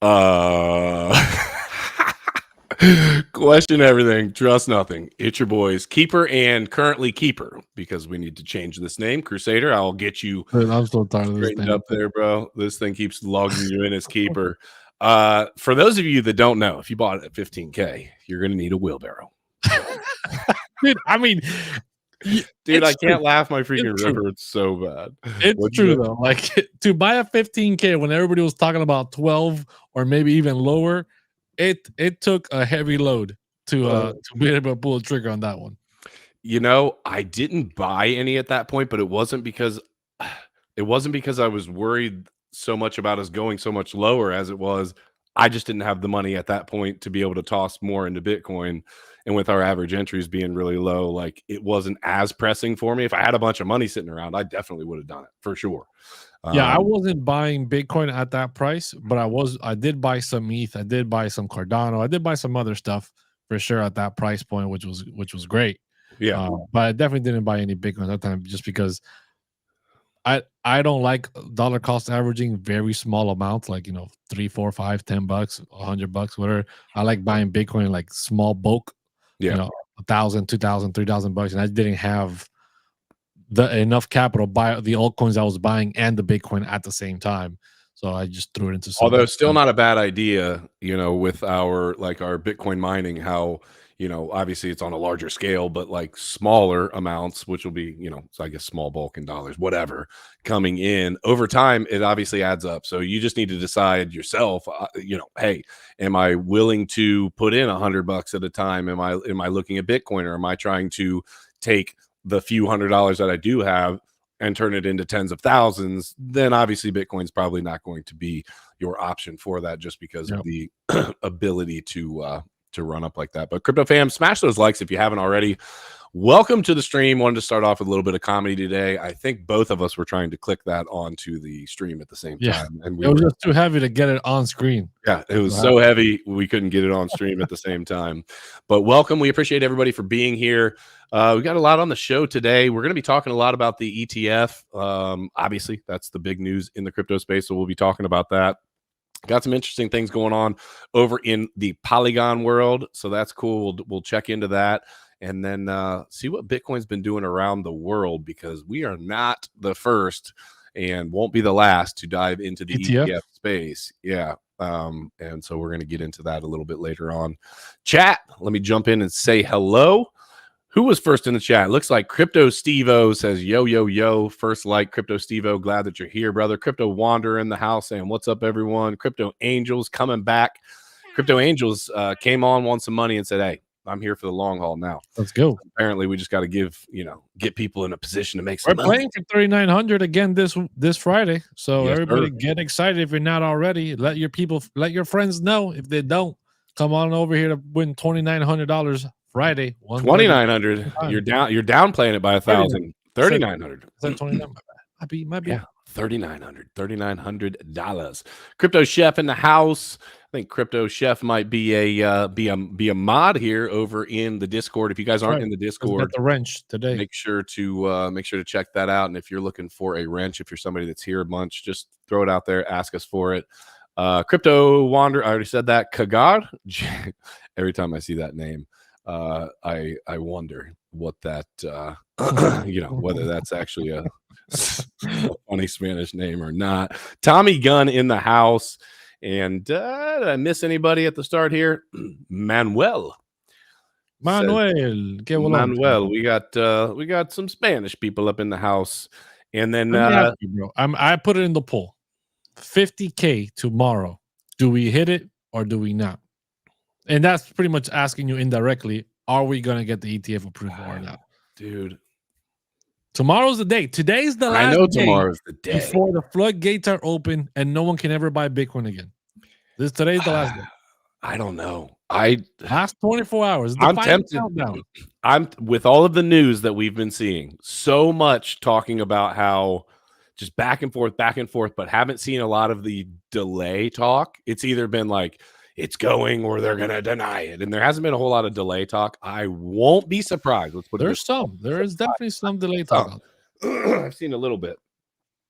Uh, question everything, trust nothing. It's your boys, Keeper and currently Keeper, because we need to change this name. Crusader, I'll get you Dude, I'm so tired of this straightened thing. up there, bro. This thing keeps logging you in as Keeper. For those of you that don't know, if you bought it at 15K, you're going to need a wheelbarrow. Dude, I mean, dude, I can't true. laugh my freaking It's river. true. It's so bad. It's What'd true you say? though. Like to buy a 15K when everybody was talking about 12 or maybe even lower, it took a heavy load to be able to pull a trigger on that one. You know, I didn't buy any at that point, but it wasn't because I was worried so much about us going so much lower as it was I just didn't have the money at that point to be able to toss more into Bitcoin. And with our average entries being really low, like it wasn't as pressing for me. If I had a bunch of money sitting around, I definitely would have done it for sure. Yeah, I wasn't buying Bitcoin at that price, but I did buy some ETH, I did buy some Cardano, I did buy some other stuff for sure at that price point, which was great. Yeah. But I definitely didn't buy any Bitcoin at that time just because I don't like dollar cost averaging very small amounts, like 3, 4, 5, $10, $100, whatever. I like buying Bitcoin like small bulk, Yeah. 1,000, 2,000, $3,000, and I didn't have enough capital buy the altcoins I was buying and the Bitcoin at the same time. So I just threw it into some. Although still not a bad idea, with our Bitcoin mining, how, obviously it's on a larger scale, but like smaller amounts, which will be, so I guess small bulk in dollars, whatever, coming in over time, it obviously adds up. So you just need to decide yourself, hey, am I willing to put in $100 at a time? Am I looking at Bitcoin, or am I trying to take the few $100s that I do have and turn it into tens of thousands? Then obviously Bitcoin's probably not going to be your option for that, just because of the ability to run up like that. But Crypto fam, smash those likes if you haven't already. Welcome to the stream. Wanted to start off with a little bit of comedy today. I think both of us were trying to click that onto the stream at the same time, and it was just too heavy to get it on screen. Yeah, it was so heavy we couldn't get it on stream at the same time. But welcome. We appreciate everybody for being here. We got a lot on the show today. We're going to be talking a lot about the ETF. Obviously, that's the big news in the crypto space, so we'll be talking about that. Got some interesting things going on over in the Polygon world, so that's cool. We'll check into that, and then see what Bitcoin's been doing around the world, because we are not the first and won't be the last to dive into the ETF space. Yeah. And so we're going to get into that a little bit later on. Chat, let me jump in and say hello. Who was first in the chat? Looks like Crypto Stevo says, yo, yo, yo. First like, Crypto Stevo. Glad that you're here, brother. Crypto Wanderer in the house saying, what's up, everyone? Crypto Angels coming back. Crypto Angels came on, won some money, and said, hey, I'm here for the long haul now. Let's go. So apparently, we just got to get people in a position to make some money. We're playing for 3,900 again this Friday. So yes, everybody get excited if you're not already. Let your friends know. If they don't, come on over here to win $2,900 Friday. 2,900. You're downplaying it by 1,000. 3,900. Might be. Yeah, $3,900. Crypto Chef in the house. I think Crypto Chef might be a mod here over in the Discord. If you guys aren't in the Discord, got the wrench today. Make sure to check that out. And if you're looking for a wrench, if you're somebody that's here a bunch, just throw it out there. Ask us for it. Crypto Wander. I already said that. Kagar. Every time I see that name, I wonder what that whether that's actually a funny Spanish name or not. Tommy Gunn in the house. And did I miss anybody at the start here? Manuel, we got some Spanish people up in the house. And then I put it in the poll. 50K tomorrow. Do we hit it or do we not? And that's pretty much asking you indirectly, are we going to get the ETF approved or not? Dude, tomorrow's the day. Today's the last I know tomorrow's the day before the floodgates are open and no one can ever buy Bitcoin again. Today's the last day. I don't know. Last 24 hours. I'm tempted. I'm with all of the news that we've been seeing, so much talking about how just back and forth, but haven't seen a lot of the delay talk. It's either been like it's going or they're going to deny it. And there hasn't been a whole lot of delay talk. I won't be surprised. There is definitely some delay talk. I've seen a little bit.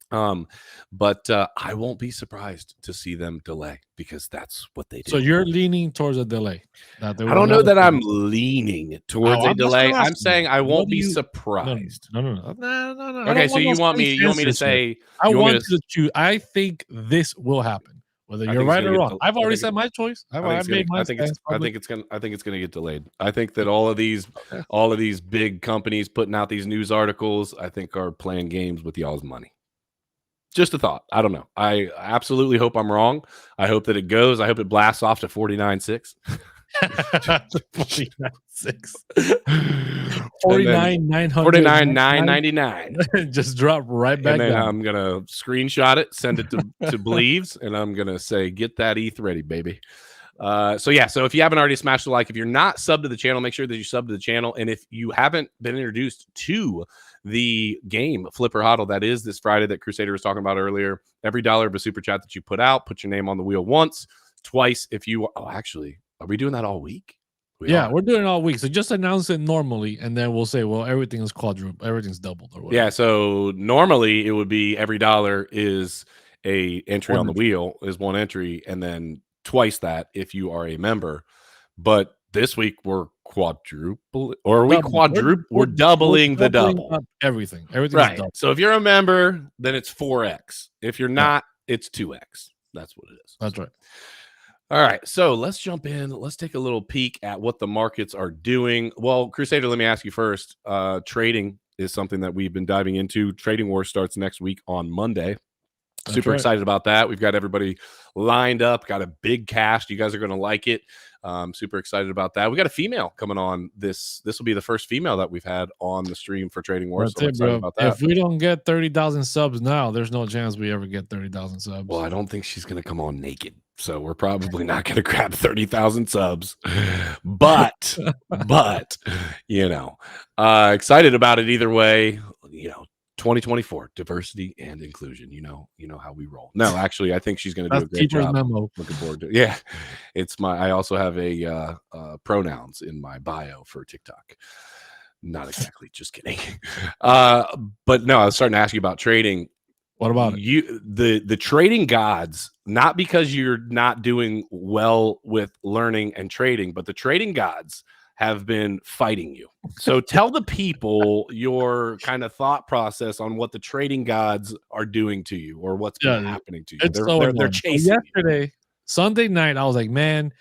But I won't be surprised to see them delay, because that's what they do. So you're leaning towards a delay. That I don't know that I'm leaning towards a that's what delay. I'm I'm asking you. saying I What won't do be you? surprised. No. I Okay, don't so want no you want safe me to answers here. say I you want me want to you to choose. I think this will happen, whether I you're think it's right gonna or get wrong. I've already said my choice. I think I it's gonna made my stance public. I think it's gonna get delayed. I think that all of these big companies putting out these news articles, I think, are playing games with y'all's money. Just a thought. I don't know. I absolutely hope I'm wrong. I hope that it goes. I hope it blasts off to 49.6. 49.6. And then 49,999. Just drop right back and then down. I'm gonna screenshot it, send it to Believes, and I'm gonna say, "Get that ETH ready, baby." So if you haven't already smashed the like, if you're not subbed to the channel, make sure that you sub to the channel. And if you haven't been introduced to the game Flip or Hodl, that is this Friday that Crusader was talking about earlier, every dollar of a super chat that you put out, put your name on the wheel once, twice. If you actually, are we doing that all week? We're doing it all week. So just announce it normally, and then we'll say, well, everything is quadrupled, everything's doubled, or whatever. Yeah. So normally it would be every dollar is a entry on the wheel, is one entry, and then twice that if you are a member. But this week we're quadruple, or are we quadruple? We're doubling the double. Everything Right. double. So if you're a member, then it's 4x. If you're not, it's 2x. That's what it is. That's right. All right, so let's jump in. Let's take a little peek at what the markets are doing. Well, Crusader, let me ask you first. Trading is something that we've been diving into. Trading War starts next week on Monday. Super excited about that. We've got everybody lined up, got a big cast. You guys are going to like it. Super excited about that. We got a female coming on. This will be the first female that we've had on the stream for Trading Wars. So I'm excited about that. If we don't get 30,000 subs now, there's no chance we ever get 30,000 subs. Well, I don't think she's going to come on naked, so we're probably not going to grab 30,000 subs. But excited about it either way. 2024 diversity and inclusion. You know how we roll. No, actually, I think she's going to do a great job. Memo. Looking forward to it. Yeah, I also have a pronouns in my bio for TikTok. Not exactly, just kidding. But no, I was starting to ask you about trading. What about the trading gods? Not because you're not doing well with learning and trading, but the trading gods have been fighting you. So tell the people your kind of thought process on what the trading gods are doing to you, or what's been happening to you. They're chasing yesterday, Sunday night, I was like, man,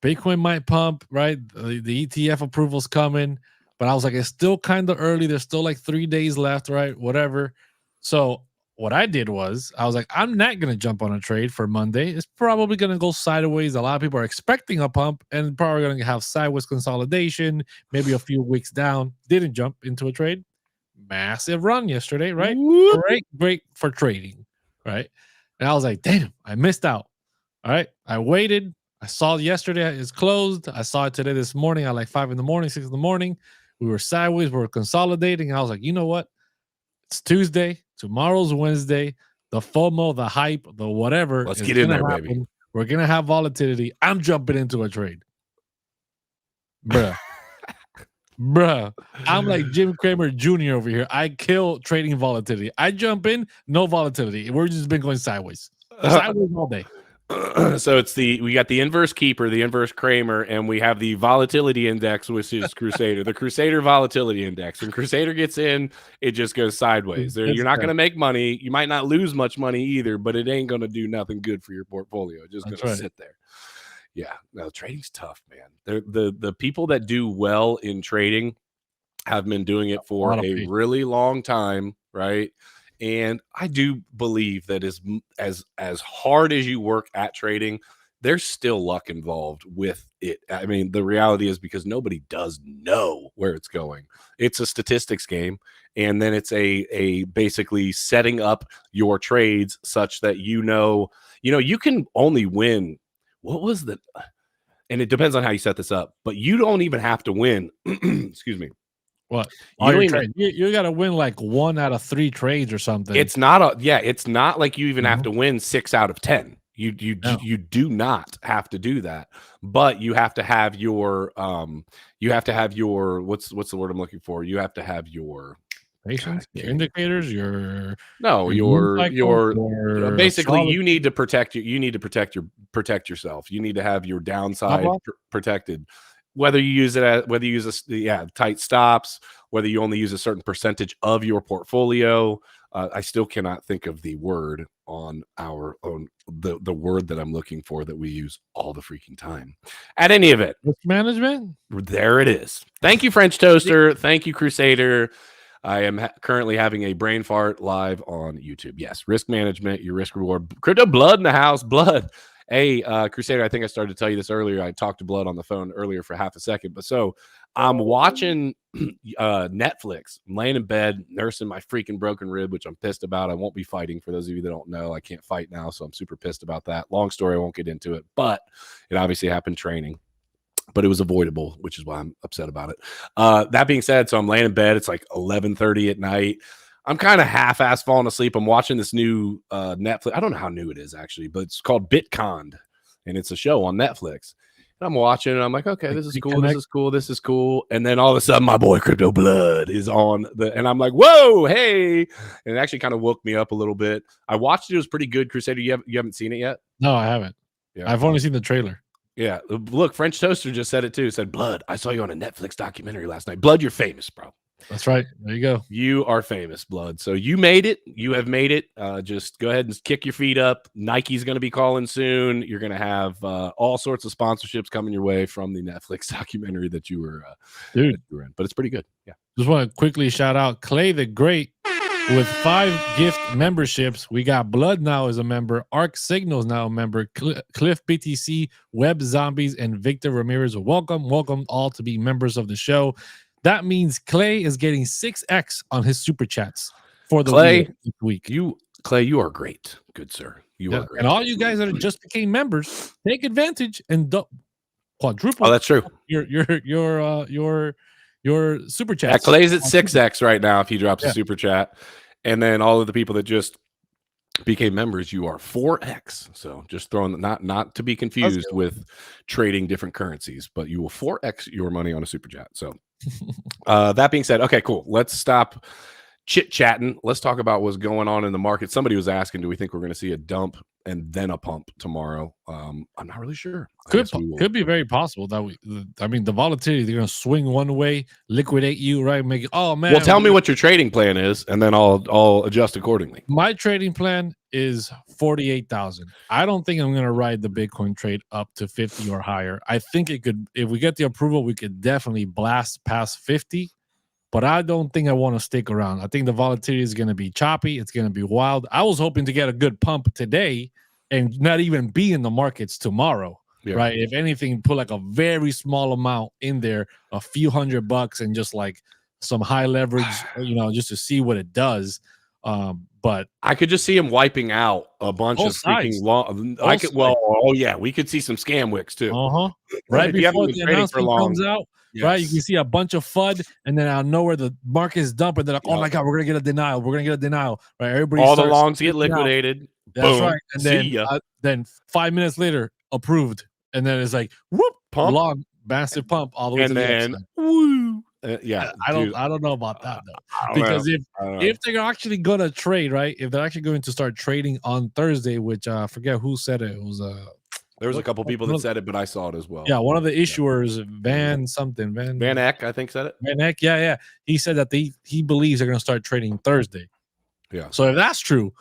Bitcoin might pump, right? The ETF approval's coming, but I was like, it's still kind of early. There's still like 3 days left, right? Whatever. So what I did was, I was like, I'm not going to jump on a trade for Monday. It's probably going to go sideways. A lot of people are expecting a pump and probably going to have sideways consolidation, maybe a few weeks down. Didn't jump into a trade. Massive run yesterday, right? Great for trading, right? And I was like, damn, I missed out. All right. I waited. I saw it yesterday. It's closed. I saw it today this morning at like 5 in the morning, 6 in the morning. We were sideways. We were consolidating. I was like, you know what? It's Tuesday. Tomorrow's Wednesday. The FOMO, the hype, the whatever. Let's get in there, baby. We're going to have volatility. I'm jumping into a trade. Bruh. I'm like Jim Cramer Jr. over here. I kill trading volatility. I jump in, no volatility. We're just been going sideways. Sideways all day. So we got the inverse keeper, the inverse Kramer, and we have the volatility index, which is Crusader, the Crusader volatility index. When Crusader gets in, it just goes sideways. You're not going to make money. You might not lose much money either, but it ain't going to do nothing good for your portfolio. It's just going to sit there. Yeah, no, trading's tough, man. The people that do well in trading have been doing it for a really long time, right? And I do believe that as hard as you work at trading, there's still luck involved with it. I mean, the reality is, because nobody does know where it's going. It's a statistics game, and then it's a basically setting up your trades such that you can only win. What was the? And it depends on how you set this up, but you don't even have to win. Excuse me. What? You got to win like 1 out of 3 trades or something. It's not it's not like you even have to win 6 out of 10. You do not have to do that, but you have to have your what's the word I'm looking for? You have to have your patience, your indicators, your basically astrology. you need to protect protect yourself. You need to have your downside protected. Whether you use tight stops, whether you only use a certain percentage of your portfolio. I still cannot think of the word on our own, the word that I'm looking for that we use all the freaking time. At any of it, risk management. There it is. Thank you, French Toaster. Thank you, Crusader. I am currently having a brain fart live on YouTube. Yes, risk management, your risk reward. Crypto Blood in the house. Blood. Hey, Crusader, I think I started to tell you this earlier. I talked to Blood on the phone earlier for half a second. But so I'm watching Netflix. I'm laying in bed, nursing my freaking broken rib, which I'm pissed about. I won't be fighting. For those of you that don't know, I can't fight now. So I'm super pissed about that. Long story, I won't get into it. But it obviously happened training. But it was avoidable, which is why I'm upset about it. That being said, so I'm laying in bed. It's like 11:30 at night. I'm kind of half-ass falling asleep. I'm watching this new Netflix. I don't know how new it is, actually, but it's called Bitcoin, and it's a show on Netflix. And I'm watching, and I'm like, okay, this is cool. This is cool. This is cool. And then all of a sudden, my boy Crypto Blood is on and I'm like, whoa, hey! And it actually kind of woke me up a little bit. I watched it. It was pretty good. Crusader, you haven't seen it yet? No, I haven't. Yeah, I've only seen the trailer. Yeah, look, French Toaster just said it too. He said, Blood, I saw you on a Netflix documentary last night. Blood, you're famous, bro. That's right. There you go. You are famous, Blood. So you made it. You have made it. Just go ahead and kick your feet up. Nike's going to be calling soon. You're going to have all sorts of sponsorships coming your way from the Netflix documentary that you were, in. But it's pretty good. Yeah. Just want to quickly shout out Clay the Great with 5 gift memberships. We got Blood now as a member. Arc Signals now a member. Cliff BTC, Web Zombies, and Victor Ramirez. Welcome all to be members of the show. That means Clay is getting 6x on his super chats for the week. Clay, you are great, good sir. You are great. And all you guys that just became members, take advantage and quadruple. Oh, that's true. Your super chat. Yeah, Clay's at 6x right now if he drops a super chat. And then all of the people that just became members, you are 4x. So just throwing not to be confused with trading different currencies, but you will 4x your money on a super chat. So that being said, okay, cool. Let's stop chit-chatting. Let's talk about what's going on in the market. Somebody was asking, do we think we're going to see a dump and then a pump tomorrow? I'm not really sure. Could be very possible that the volatility, they're going to swing one way, liquidate you, right? Make it, oh man. Well, tell me what your trading plan is, and then I'll adjust accordingly. My trading plan is 48,000. I don't think I'm going to ride the Bitcoin trade up to 50 or higher. I think it could, if we get the approval, we could definitely blast past 50. But I don't think I want to stick around. I think the volatility is going to be choppy. It's going to be wild. I was hoping to get a good pump today and not even be in the markets tomorrow, right? If anything, put like a very small amount in there, a few $100, and just like some high leverage, just to see what it does. But I could just see him wiping out a bunch of freaking long. We could see some scam wicks too. Right before the announcement comes out. Yes. Right, you can see a bunch of FUD, and then out of nowhere the market is dumping. They're like, "Oh my god, we're gonna get a denial. We're gonna get a denial." Right, everybody. All the longs get liquidated. That's right, and then 5 minutes later, approved, and then it's like, whoop, pump, long, massive pump all the way to the upside. Woo. I don't know about that though, because if they're actually gonna trade, right, if they're actually going to start trading on Thursday, which I forget who said it, it was there was a couple people that said it, but I saw it as well. Yeah, one of the issuers, Van Eck, I think said it. Van Eck, yeah. He said that he believes they're going to start trading Thursday. Yeah. So if that's true,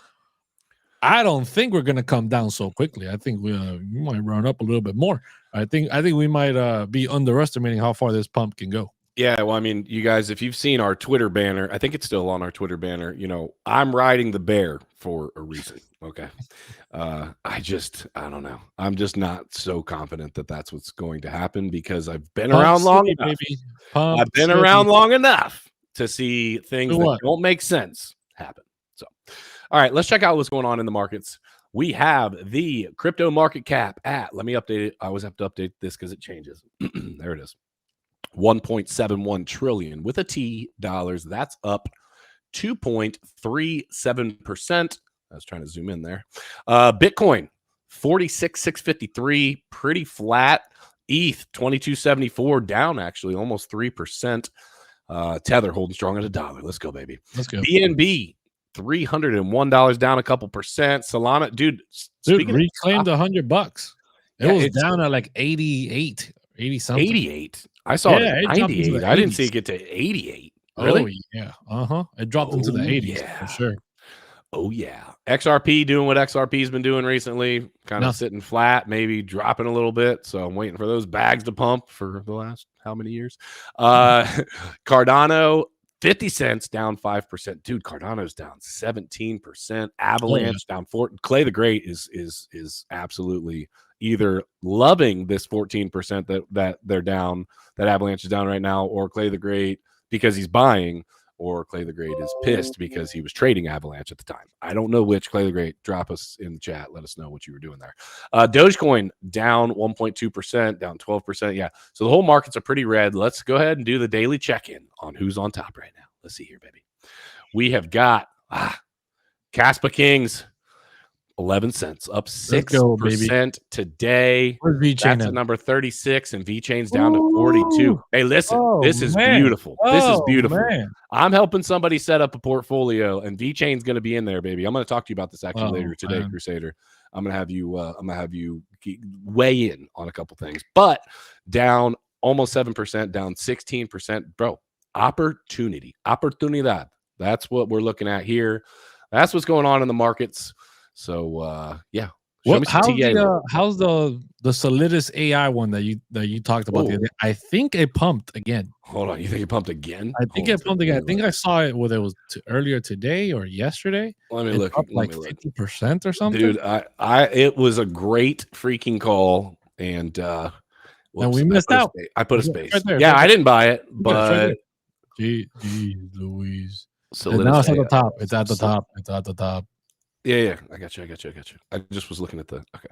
I don't think we're going to come down so quickly. I think we might run up a little bit more. I think we might be underestimating how far this pump can go. Yeah, well, I mean, you guys, if you've seen our Twitter banner, I think it's still on our Twitter banner. I'm riding the bear for a reason. Okay. I don't know. I'm just not so confident that that's what's going to happen because I've been around long enough. I've been around long enough to see things that don't make sense happen. So, all right, let's check out what's going on in the markets. We have the crypto market cap at, let me update it. I always have to update this because it changes. There it is. 1.71 trillion with a T dollars. That's up 2.37%. I was trying to zoom in there. Bitcoin 46,653, pretty flat. ETH 2274, down actually almost 3%. Tether holding strong at $1. Let's go, baby. Let's go. BNB $301 down a couple percent. Solana, dude, reclaimed $100. It Yeah, was down at like 88, 80 something. 88. I saw it at it dropped into 98. the I didn't see 80s. it get to 88. Really? Oh, yeah. It dropped into the 80s for sure. Oh, yeah. XRP doing what XRP's been doing recently, kind of sitting flat, maybe dropping a little bit. So I'm waiting for those bags to pump for the last how many years? Cardano, 50 cents, down 5%. Dude, Cardano's down 17%. Avalanche down 4. Clay the Great is absolutely either loving this 14% that they're down, that Avalanche is down right now, or Clay the Great because he's buying, or Clay the Great is pissed because he was trading Avalanche at the time. I don't know which. Clay the Great, drop us in the chat. Let us know what you were doing there. Dogecoin down 1.2%, down 12%. Yeah. So the whole markets are pretty red. Let's go ahead and do the daily check-in on who's on top right now. Let's see here, baby. We have got Kaspa Kings, 11 cents, up 6% today. That's at number 36, and VeChain's down to 42. Hey, listen, this is beautiful. This is beautiful. I'm helping somebody set up a portfolio, and VeChain's going to be in there, baby. I'm going to talk to you about this actually later today, Crusader. I'm going to have you weigh in on a couple things, but down almost 7%, down 16%, bro. Oportunidad. That's what we're looking at here. That's what's going on in the markets. So yeah. How's the Solidus AI one that you talked about the other day? I think it pumped again. Hold on, you think it pumped again? I think it pumped again. I think I saw it whether it was earlier today or yesterday. Let me look. Like 50% or something. Dude, it was a great freaking call, and we missed out. I put a space. Yeah, I didn't buy it, but Gee Louise. So now it's at the top. It's at the top. It's at the top. Yeah, I got you. I just was looking at the okay.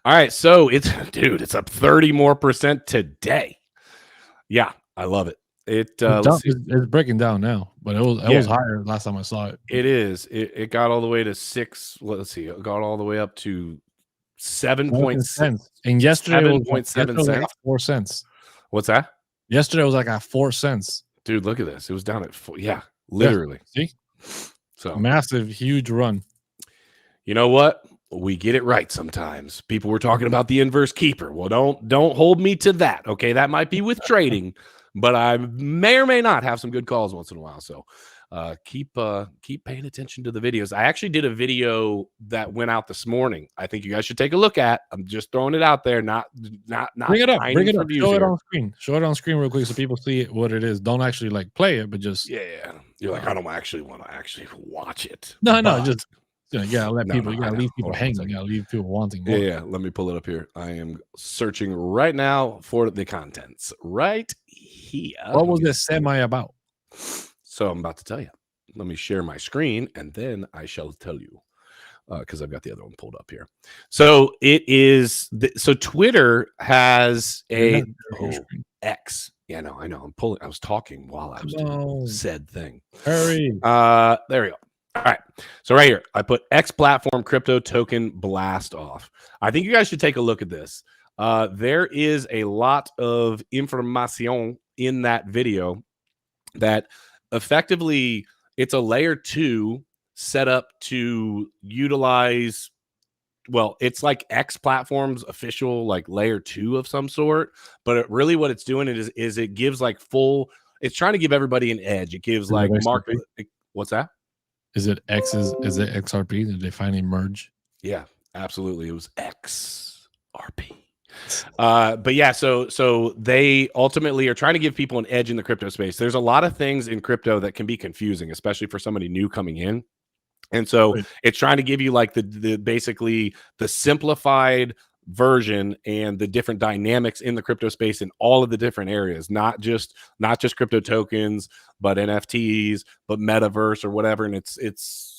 All right, so it's up 30% more today. Yeah, I love it. It's breaking down now, but it was higher last time I saw it. It is. It got all the way to 6. Let's see. It got all the way up to 7.6. And yesterday it was 7.7 cents. Like 4 cents. What's that? Yesterday it was like at 4 cents. Dude, look at this. It was down at 4. Yeah, literally. Yeah, see? So massive, huge run. You know what? We get it right sometimes. People were talking about the inverse keeper. Well, don't hold me to that. Okay, that might be with trading, but I may or may not have some good calls once in a while. So keep paying attention to the videos. I actually did a video that went out this morning. I think you guys should take a look at. I'm just throwing it out there. Not bring it up. Show it on screen. Show it on screen real quick so people see what it is. Don't actually like play it, but just You're like, I don't actually want to actually watch it. No, just. You gotta let people. You gotta leave people hanging. You gotta leave people wanting more. Yeah. Let me pull it up here. I am searching right now for the contents right here. What was this semi about? So I'm about to tell you. Let me share my screen, and then I shall tell you because I've got the other one pulled up here. So it is. So Twitter has a X. Yeah, no, I know. I'm pulling. I was talking while I was doing said thing. Hurry. There we go. All right. So right here, I put X platform crypto token blast off. I think you guys should take a look at this. There is a lot of information in that video that effectively it's a layer 2 set up to utilize. Well, it's like X platform's official like layer 2 of some sort, but really what it's doing is it gives like full. It's trying to give everybody an edge. It gives like market. What's that? Is it XRP? Did they finally merge? Yeah, absolutely. It was XRP. But yeah, so they ultimately are trying to give people an edge in the crypto space. There's a lot of things in crypto that can be confusing, especially for somebody new coming in. And so it's trying to give you like the basically the simplified version and the different dynamics in the crypto space in all of the different areas, not just crypto tokens, but NFTs, but metaverse or whatever. And it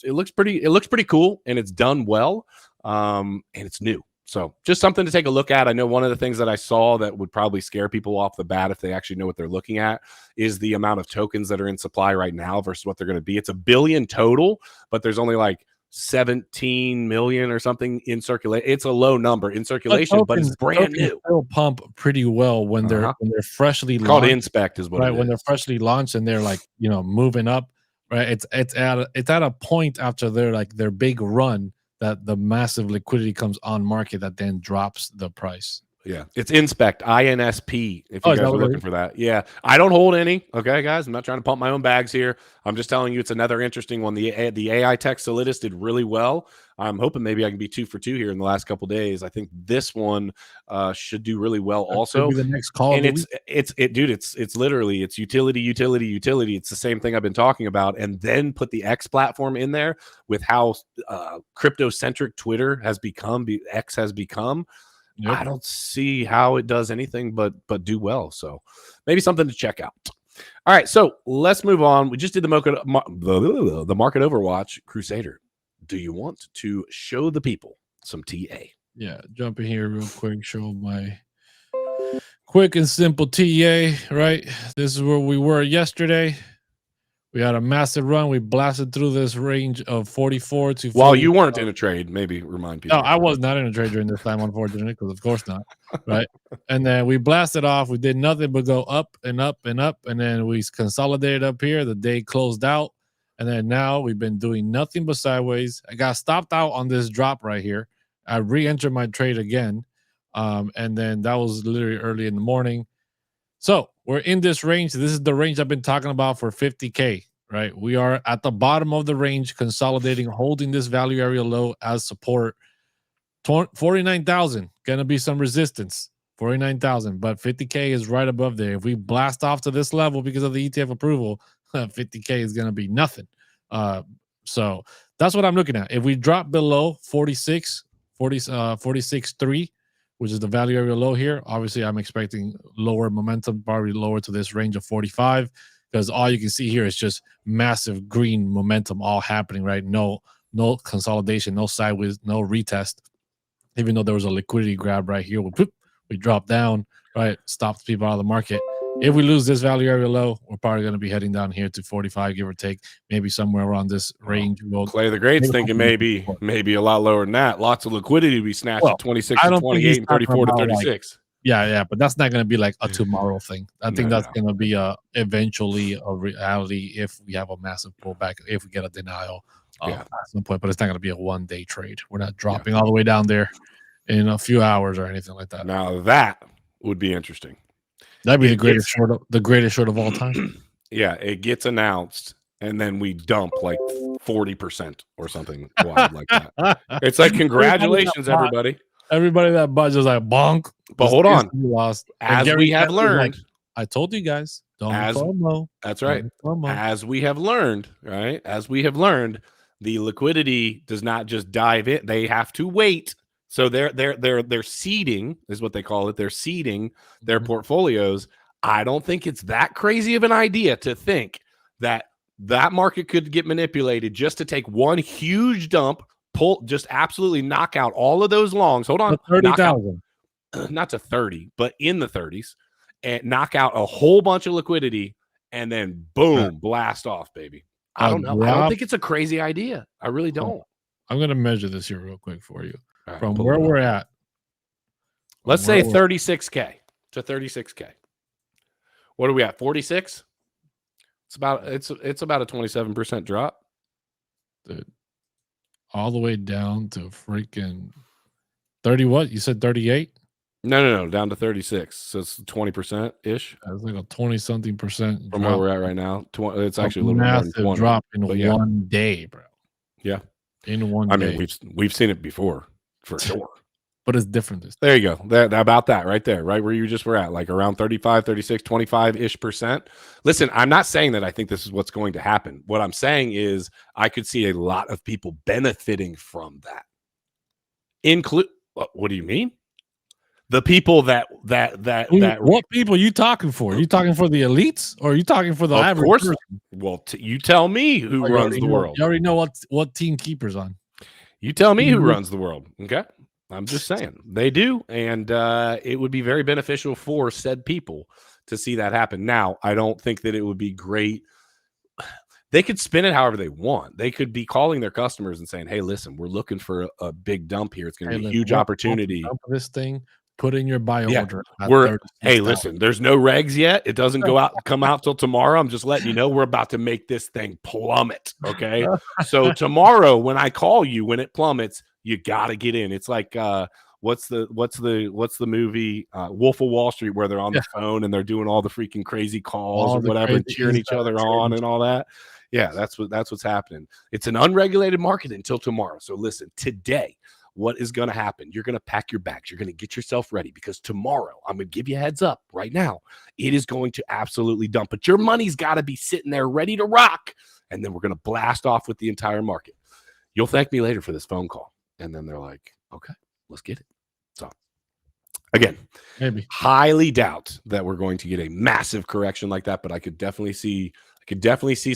looks pretty cool, and it's done well. And it's new. So just something to take a look at. I know one of the things that I saw that would probably scare people off the bat if they actually know what they're looking at is the amount of tokens that are in supply right now versus what they're going to be. It's 1 billion total, but there's only like 17 million or something in circulation. It's a low number in circulation, but it's brand new. Still pump pretty well when they're freshly it's called launched. inspect is what Right, it when is. they're freshly launched and they're like, you know, moving up, right? It's at a point after their big run that the massive liquidity comes on market that then drops the price. Yeah, it's inspect, INSP, if you guys are looking for that. Yeah, I don't hold any. Okay, guys, I'm not trying to pump my own bags here. I'm just telling you it's another interesting one. The AI Tech Solidus did really well. I'm hoping maybe I can be 2 for 2 here in the last couple of days. I think this one should do really well also. Could be the next call, and it's literally it's utility. It's the same thing I've been talking about, and then put the X platform in there with how crypto centric Twitter has become. X has become. Yep. I don't see how it does anything but do well. So maybe something to check out. All right, so let's move on. We just did the market Overwatch Crusader. Do you want to show the people some TA? Yeah, jump in here real quick. Show my quick and simple TA. Right, this is where we were yesterday. We had a massive run. We blasted through this range of 44 to 40. While you weren't in a trade, maybe remind people. No, I was not in a trade during this time, unfortunately, because of course not. Right. And then we blasted off. We did nothing but go up and up and up. And then we consolidated up here. The day closed out. And then now we've been doing nothing but sideways. I got stopped out on this drop right here. I re-entered my trade again. And then that was literally early in the morning. So we're in this range. This is the range I've been talking about for 50K, right? We are at the bottom of the range, consolidating, holding this value area low as support. 49,000, going to be some resistance, 49,000, but 50K is right above there. If we blast off to this level because of the ETF approval, 50K is going to be nothing. So that's what I'm looking at. If we drop below 46.3, which is the value area low here, obviously I'm expecting lower momentum, probably lower to this range of 45, because all you can see here is just massive green momentum all happening, right? No consolidation, no sideways, no retest. Even though there was a liquidity grab right here, we dropped down, right? Stopped people out of the market. If we lose this value area low, we're probably going to be heading down here to 45, give or take, maybe somewhere around this range. Clay the Great's thinking maybe a lot lower than that. Lots of liquidity to be snatched at 26 to 28 and 34 to 36. Yeah, but that's not going to be like a tomorrow thing. I think that's going to be eventually a reality if we have a massive pullback, if we get a denial at some point. But it's not going to be a one-day trade. We're not dropping all the way down there in a few hours or anything like that. Now that would be interesting. That'd be the greatest short of all time. Yeah, it gets announced, and then we dump like 40% or something wild like that. It's like, congratulations, everybody. Everybody that bought just like bonk. But hold on. Lost. As we have learned, I told you guys, don't FOMO. That's right. As we have learned, right? As we have learned, the liquidity does not just dive in. They have to wait. So they're seeding is what they call it. They're seeding their portfolios. I don't think it's that crazy of an idea to think that market could get manipulated just to take one huge dump, just absolutely knock out all of those longs. Hold on, 30,000, not to 30, but in the 30s, and knock out a whole bunch of liquidity, and then boom, blast off, baby. I don't know. I don't think it's a crazy idea. I really don't. I'm gonna measure this here real quick for you. Right, from where we're at, let's say 36K to 36K. What are we at? 46? It's about a 27% drop. Dude, all the way down to freaking 30. What you said? 38? No, down to 36. So it's 20% ish. It's like a 20-something% from where we're at right now. It's actually a little massive more than 20, drop in one day, bro. Yeah, in one day. I mean, we've seen it before. For sure. But it's different this time. There you go. About that right there, right where you just were at, like around 35, 36, 25-ish%. Listen, I'm not saying that I think this is what's going to happen. What I'm saying is I could see a lot of people benefiting from that. What do you mean? The people that what people are you talking for? Are you talking for the elites or are you talking for the average person? Well, you tell me who runs the world. You already know what team Keeper's on. You tell me who runs the world, okay? I'm just saying. They do, and it would be very beneficial for said people to see that happen. Now, I don't think that it would be great. they could spin it however they want. They could be calling their customers and saying, "Hey, listen, we're looking for a big dump here. It's going to be a huge opportunity. Dump this thing, put in your buy Yeah, order. At hey, 36,000. listen, there's no regs yet. It doesn't come out till tomorrow. I'm just letting you know we're about to make this thing plummet. Okay, so tomorrow when I call you, when it plummets, you got to get in. It's like what's the movie Wolf of Wall Street, where they're on the phone and they're doing all the freaking crazy calls or whatever and cheering each other on and all that. Yeah, that's what's happening. It's an unregulated market until tomorrow. So listen, today, what is going to happen? You're going to pack your bags. You're going to get yourself ready, because tomorrow, I'm going to give you a heads up right now. It is going to absolutely dump, but your money's got to be sitting there ready to rock. And then we're going to blast off with the entire market. You'll thank me later for this phone call. And then they're like, okay, let's get it. So again, maybe highly doubt that we're going to get a massive correction like that, but I could definitely see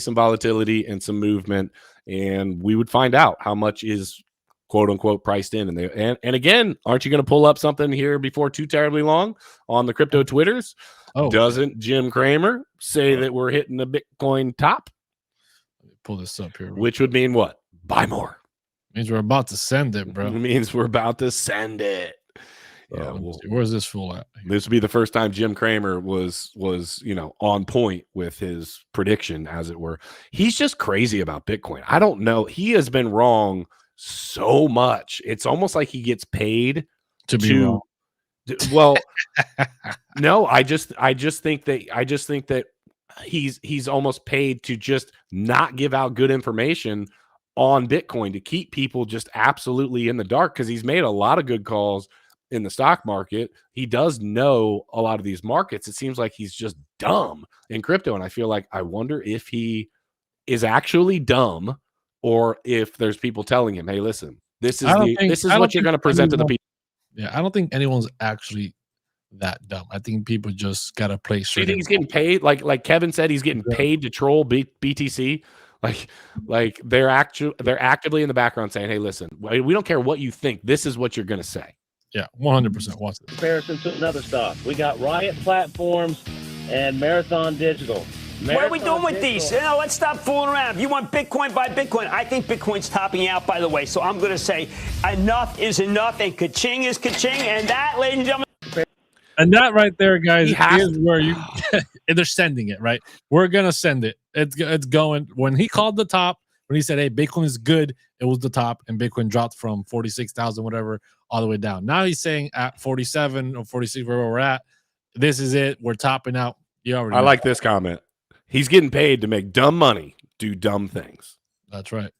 some volatility and some movement, and we would find out how much is quote unquote priced in. And again, aren't you going to pull up something here before too terribly long on the crypto Twitters? Oh, doesn't Jim Cramer say that we're hitting the Bitcoin top? Let me pull this up here. Which would mean what? Buy more. Means we're about to send it, bro. It means we're about to send it. Yeah, where's this fool at? This would be the first time Jim Cramer was on point with his prediction, as it were. He's just crazy about Bitcoin. I don't know. He has been wrong so much. It's almost like he gets paid to be wrong. Well, no, I just think that he's almost paid to just not give out good information on Bitcoin, to keep people just absolutely in the dark, because he's made a lot of good calls in the stock market. He does know a lot of these markets. It seems like he's just dumb in crypto. And I feel like, I wonder if he is actually dumb, or if there's people telling him, hey, listen, this is what you're going to present to the people. Yeah, I don't think anyone's actually that dumb. I think people just got to play. Do you think he's getting paid? Like Kevin said, he's getting paid to troll BTC. Like they're actively in the background saying, hey, listen, we don't care what you think. This is what you're going to say. Yeah, 100%. Watch it. Comparison to another stuff. We got Riot Platforms and Marathon Digital. What are we doing with these? You know, let's stop fooling around. If you want Bitcoin, buy Bitcoin. I think Bitcoin's topping out, by the way. So I'm going to say enough is enough, and ka-ching is ka-ching. And that, ladies and gentlemen. And that right there, guys, is where you they're sending it, right? We're going to send it. It's going. When he called the top, when he said, hey, Bitcoin is good, it was the top, and Bitcoin dropped from 46,000, whatever, all the way down. Now he's saying at 47 or 46, wherever we're at, this is it. We're topping out. You already know. I like this comment. He's getting paid to make dumb money, do dumb things. That's right.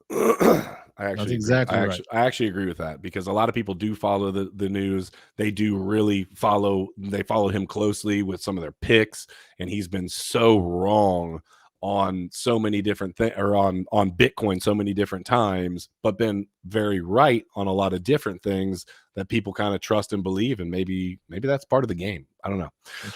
That's exactly right. I actually agree with that, because a lot of people do follow the news. They do really follow him closely with some of their picks, and he's been so wrong on so many different things, or on Bitcoin so many different times, but been very right on a lot of different things that people kind of trust and believe. And maybe that's part of the game. I don't know.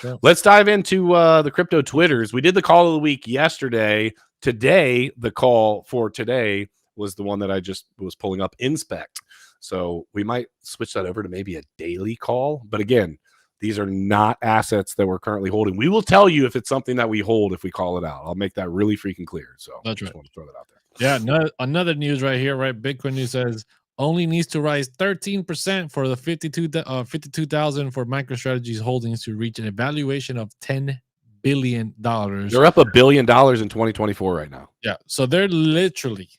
Right. Let's dive into the crypto Twitters. We did the call of the week yesterday. Today, the call for today was the one that I just was pulling up, Inspect. So we might switch that over to maybe a daily call. But again, these are not assets that we're currently holding. We will tell you if it's something that we hold if we call it out. I'll make that really freaking clear. So that's right. Just want to throw that out there. Yeah, another news right here, right? Bitcoin news says only needs to rise 13% for the 52,000 for MicroStrategy's holdings to reach an evaluation of $10 billion. They're up $1 billion in 2024 right now. Yeah, so they're literally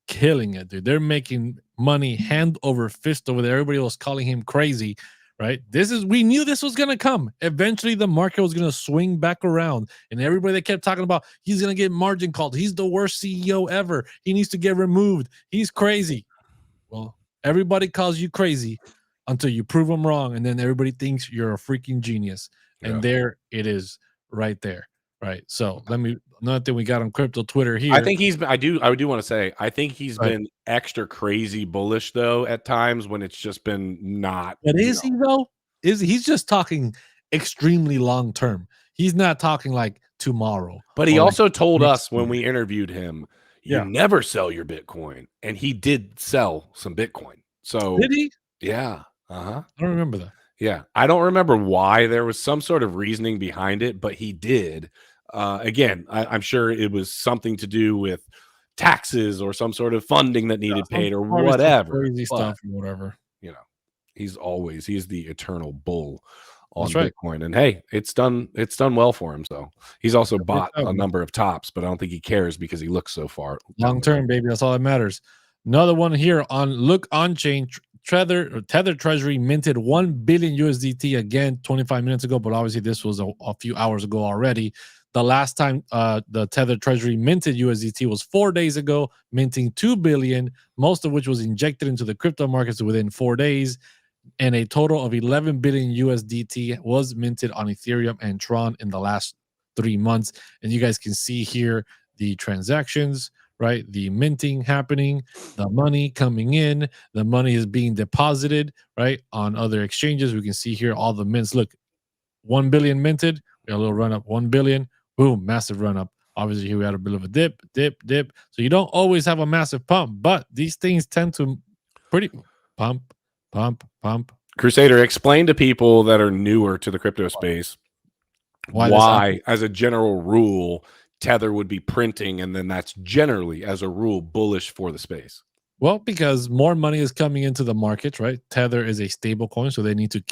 killing it, dude. They're making money hand over fist over there. Everybody was calling him crazy, right? We knew this was going to come. Eventually, the market was going to swing back around, and everybody that kept talking about he's going to get margin called. He's the worst CEO ever. He needs to get removed. He's crazy. Well, everybody calls you crazy until you prove them wrong, and then everybody thinks you're a freaking genius. And there it is, right there, right? So another thing we got on crypto Twitter here. I think I do want to say, I think he's been extra crazy bullish though at times when it's just been not. But is he though? He's just talking extremely long term. He's not talking like tomorrow. But he also told us when we interviewed him, you never sell your Bitcoin, and he did sell some Bitcoin. So did he? Yeah. I don't remember that. Yeah, I don't remember why. There was some sort of reasoning behind it, but he did. Again, I'm sure it was something to do with taxes or some sort of funding that needed paid or Probably some whatever. crazy But, stuff or whatever. you know, he's the eternal bull on That's right. Bitcoin. And hey, it's done well for him. So he's also bought out, a man. number of tops, but I don't think he cares because he looks so far Long term, baby. That's all that matters. Another one here on Look On Chain. Tether Treasury minted 1 billion USDT again 25 minutes ago, but obviously this was a few hours ago already. The last time the Tether Treasury minted USDT was 4 days ago, minting 2 billion, most of which was injected into the crypto markets within 4 days. And a total of 11 billion USDT was minted on Ethereum and Tron in the last 3 months. And you guys can see here the transactions, right? The minting happening, the money coming in, the money is being deposited, right? On other exchanges. We can see here all the mints. Look, 1 billion minted, we got a little run up, 1 billion, boom, massive run up. Obviously, here we had a bit of a dip. So you don't always have a massive pump, but these things tend to pretty pump. Crusader, explain to people that are newer to the crypto space why as a general rule, Tether would be printing, and then that's generally, as a rule, bullish for the space. Well, because more money is coming into the market, right? Tether is a stable coin, so they need to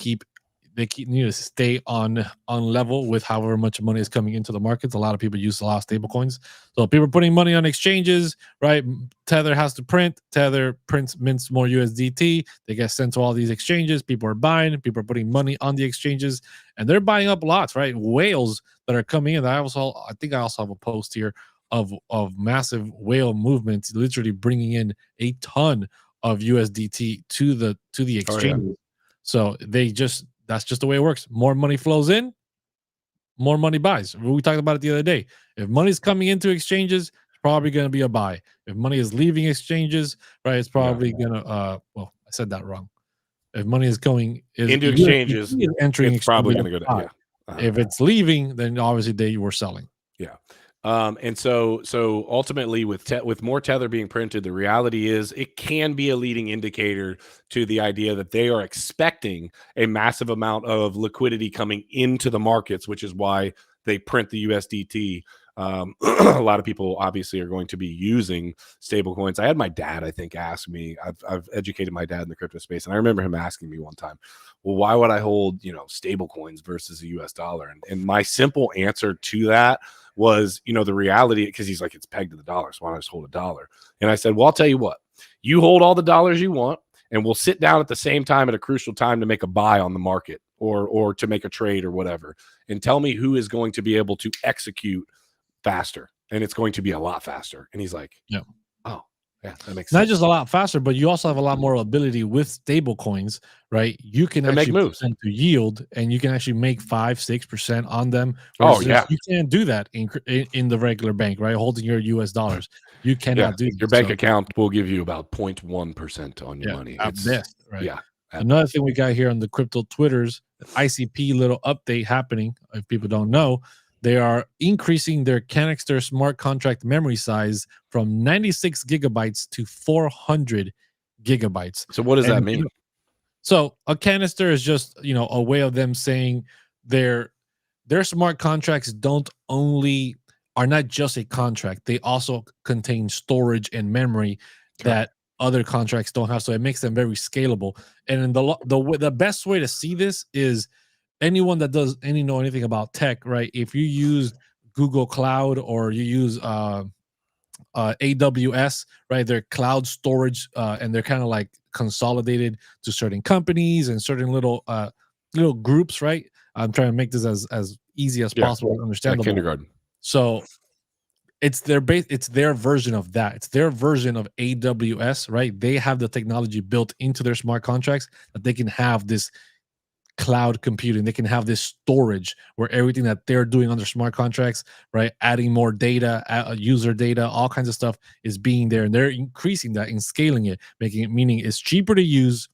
need to stay on level with however much money is coming into the markets. A lot of people use a lot of stable coins. So people are putting money on exchanges, right? Tether has to print. Tether mints more USDT. They get sent to all these exchanges. People are buying. People are putting money on the exchanges, and they're buying up lots, right? Whales that are coming in. I think I also have a post here of massive whale movements, literally bringing in a ton of USDT to the exchanges. Oh, yeah. So that's just the way it works. More money flows in, more money buys. We talked about it the other day. If money's coming into exchanges, it's probably going to be a buy. If money is leaving exchanges, right, it's probably going to well, I said that wrong. If money is going into exchanges, entering, it's probably going to go to if it's leaving, then obviously they were selling. Yeah. And so ultimately with more Tether being printed, the reality is it can be a leading indicator to the idea that they are expecting a massive amount of liquidity coming into the markets, which is why they print the USDT. A lot of people obviously are going to be using stable coins. I had my dad, I think, ask me, I've educated my dad in the crypto space. And I remember him asking me one time, well, why would I hold, stable coins versus a US dollar? And my simple answer to that was, the reality, because he's like, it's pegged to the dollar, so why don't I just hold a dollar? And I said, well, I'll tell you what, you hold all the dollars you want, and we'll sit down at the same time at a crucial time to make a buy on the market or to make a trade or whatever, and tell me who is going to be able to execute faster, and it's going to be a lot faster. And he's like, yeah. Oh, yeah, that makes not sense. Just a lot faster, but you also have a lot more ability with stable coins, right? You can actually make moves to yield, and you can actually make 5-6% on them. Oh yeah, you can't do that in the regular bank, right? Holding your US dollars, you cannot do your bank account will give you about 0.1% on your money at best, right? Yeah. Another thing we got here on the crypto Twitters, ICP little update happening. If people don't know, they are increasing their canister smart contract memory size from 96 gigabytes to 400 gigabytes. So what does that mean? So a canister is just, a way of them saying their smart contracts are not just a contract. They also contain storage and memory that other contracts don't have. So it makes them very scalable. And the best way to see this is anyone that does know anything about tech, right? If you use Google Cloud or you use AWS, right? They're cloud storage, and they're kind of like consolidated to certain companies and certain little groups, right? I'm trying to make this as easy as possible to understand. Kindergarten. So it's their version of that. It's their version of AWS, right? They have the technology built into their smart contracts that they can have this cloud computing. They can have this storage where everything that they're doing on their smart contracts, right, adding more data, user data, all kinds of stuff is being there, and they're increasing that and scaling it, meaning it's cheaper to use,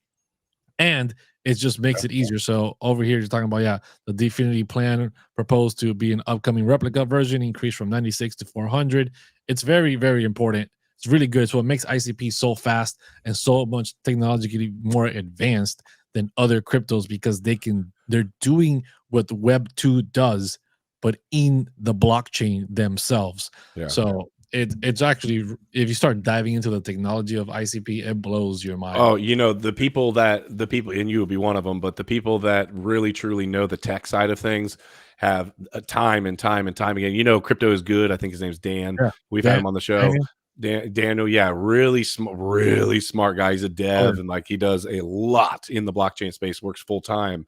and it just makes it easier. So over here, you're talking about the Definity plan proposed to be an upcoming replica version, increased from 96 to 400. It's very, very important. It's really good. So it makes ICP so fast and so much technologically more advanced than other cryptos, because they're doing what Web 2 does but in the blockchain themselves. Yeah. So it's actually, if you start diving into the technology of ICP, it blows your mind. Oh, you know, the people, and you will be one of them, but the people that really truly know the tech side of things have time and time and time again. You know, Crypto is Good. I think his name's Dan. Yeah. We've had him on the show. Daniel, yeah, really smart guy. He's a dev, and like he does a lot in the blockchain space, works full time.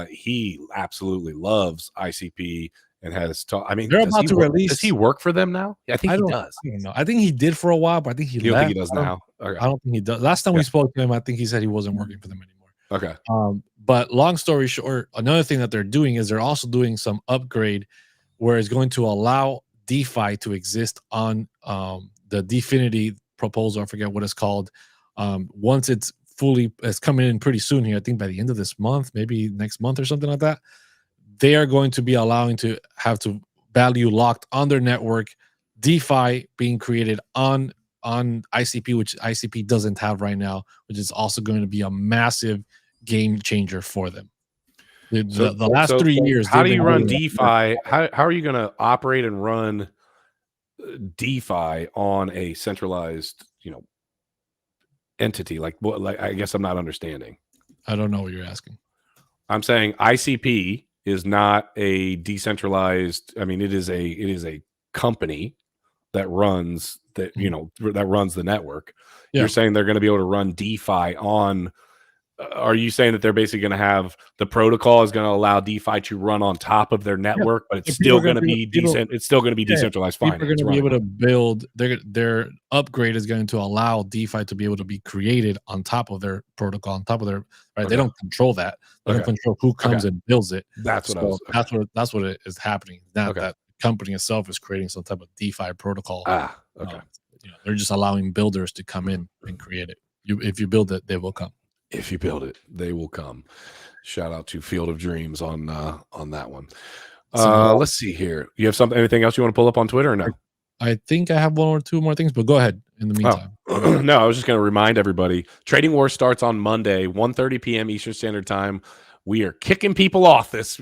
He absolutely loves ICP and has taught. I mean, they're about to release. Does he work for them now? Yeah, I think he does. I don't know. I think he did for a while, but I think he You don't left. think he does now? Okay. I don't think he does. Last time we spoke to him, I think he said he wasn't working for them anymore. Okay. But long story short, another thing that they're doing is they're also doing some upgrade where it's going to allow DeFi to exist on the Definity proposal. I forget what it's called. Once it's coming in pretty soon here, I think by the end of this month, maybe next month or something like that, they are going to be allowing to have to value locked on their network, DeFi being created on ICP, which ICP doesn't have right now, which is also going to be a massive game changer for them. The last 3 years, how do you run DeFi? How are you going to operate and run DeFi on a centralized, entity? Like what? Like, I guess I'm not understanding. I don't know what you're asking. I'm saying ICP is not a decentralized. I mean, it is a company that runs that runs the network. Yeah. You're saying they're going to be able to run DeFi on. Are you saying that they're basically going to have the protocol is going to allow DeFi to run on top of their network, but it's still going to be decent. It's still going to be decentralized finance. People are going to be able to build their upgrade is going to allow DeFi to be able to be created on top of their protocol, on top of their right. Okay. They don't control that. They don't control who comes and builds it. That's what that's what it is happening now. That company itself is creating some type of DeFi protocol. They're just allowing builders to come in and create it. If you build it, they will come. If you build it, they will come. Shout out to Field of Dreams on that one. Let's see here. You have anything else you want to pull up on Twitter or no? I think I have one or two more things, but go ahead in the meantime. No, I was just going to remind everybody, Trading Wars starts on Monday, 1:30 p.m. Eastern Standard Time. We are kicking people off this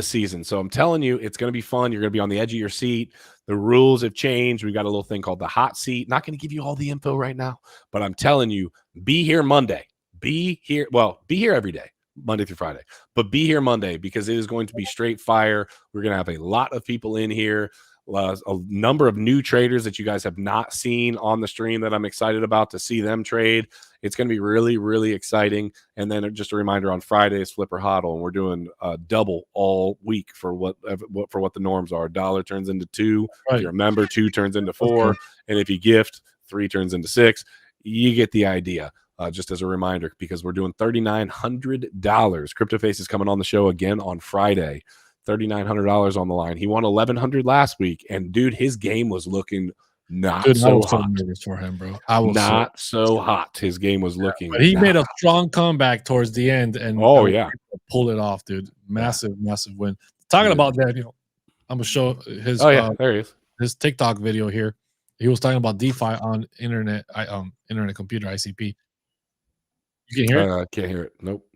season. So I'm telling you, it's going to be fun. You're going to be on the edge of your seat. The rules have changed. We got a little thing called the hot seat. Not going to give you all the info right now, but I'm telling you, be here Monday. Be here every day, Monday through Friday, but be here Monday because it is going to be straight fire. We're going to have a lot of people in here, a number of new traders that you guys have not seen on the stream that I'm excited about to see them trade. It's going to be really, really exciting. And then just a reminder, on Friday is Flipper Hodl, and we're doing double all week for what the norms are. $1 turns into 2. Right. If you're a member, 2 turns into 4. Okay. And if you gift, 3 turns into 6. You get the idea. Just as a reminder, because we're doing $3,900. CryptoFace is coming on the show again on Friday. $3,900 on the line. He won $1,100 last week, and dude, his game was looking so hot for him, bro. So hot. His game was looking. But he made a strong comeback towards the end, and pulled it off, dude. Massive win. Talking about that, I'm gonna show his. Oh yeah, there he is. His TikTok video here. He was talking about DeFi on internet computer ICP. You can hear it? I can't hear it. Nope.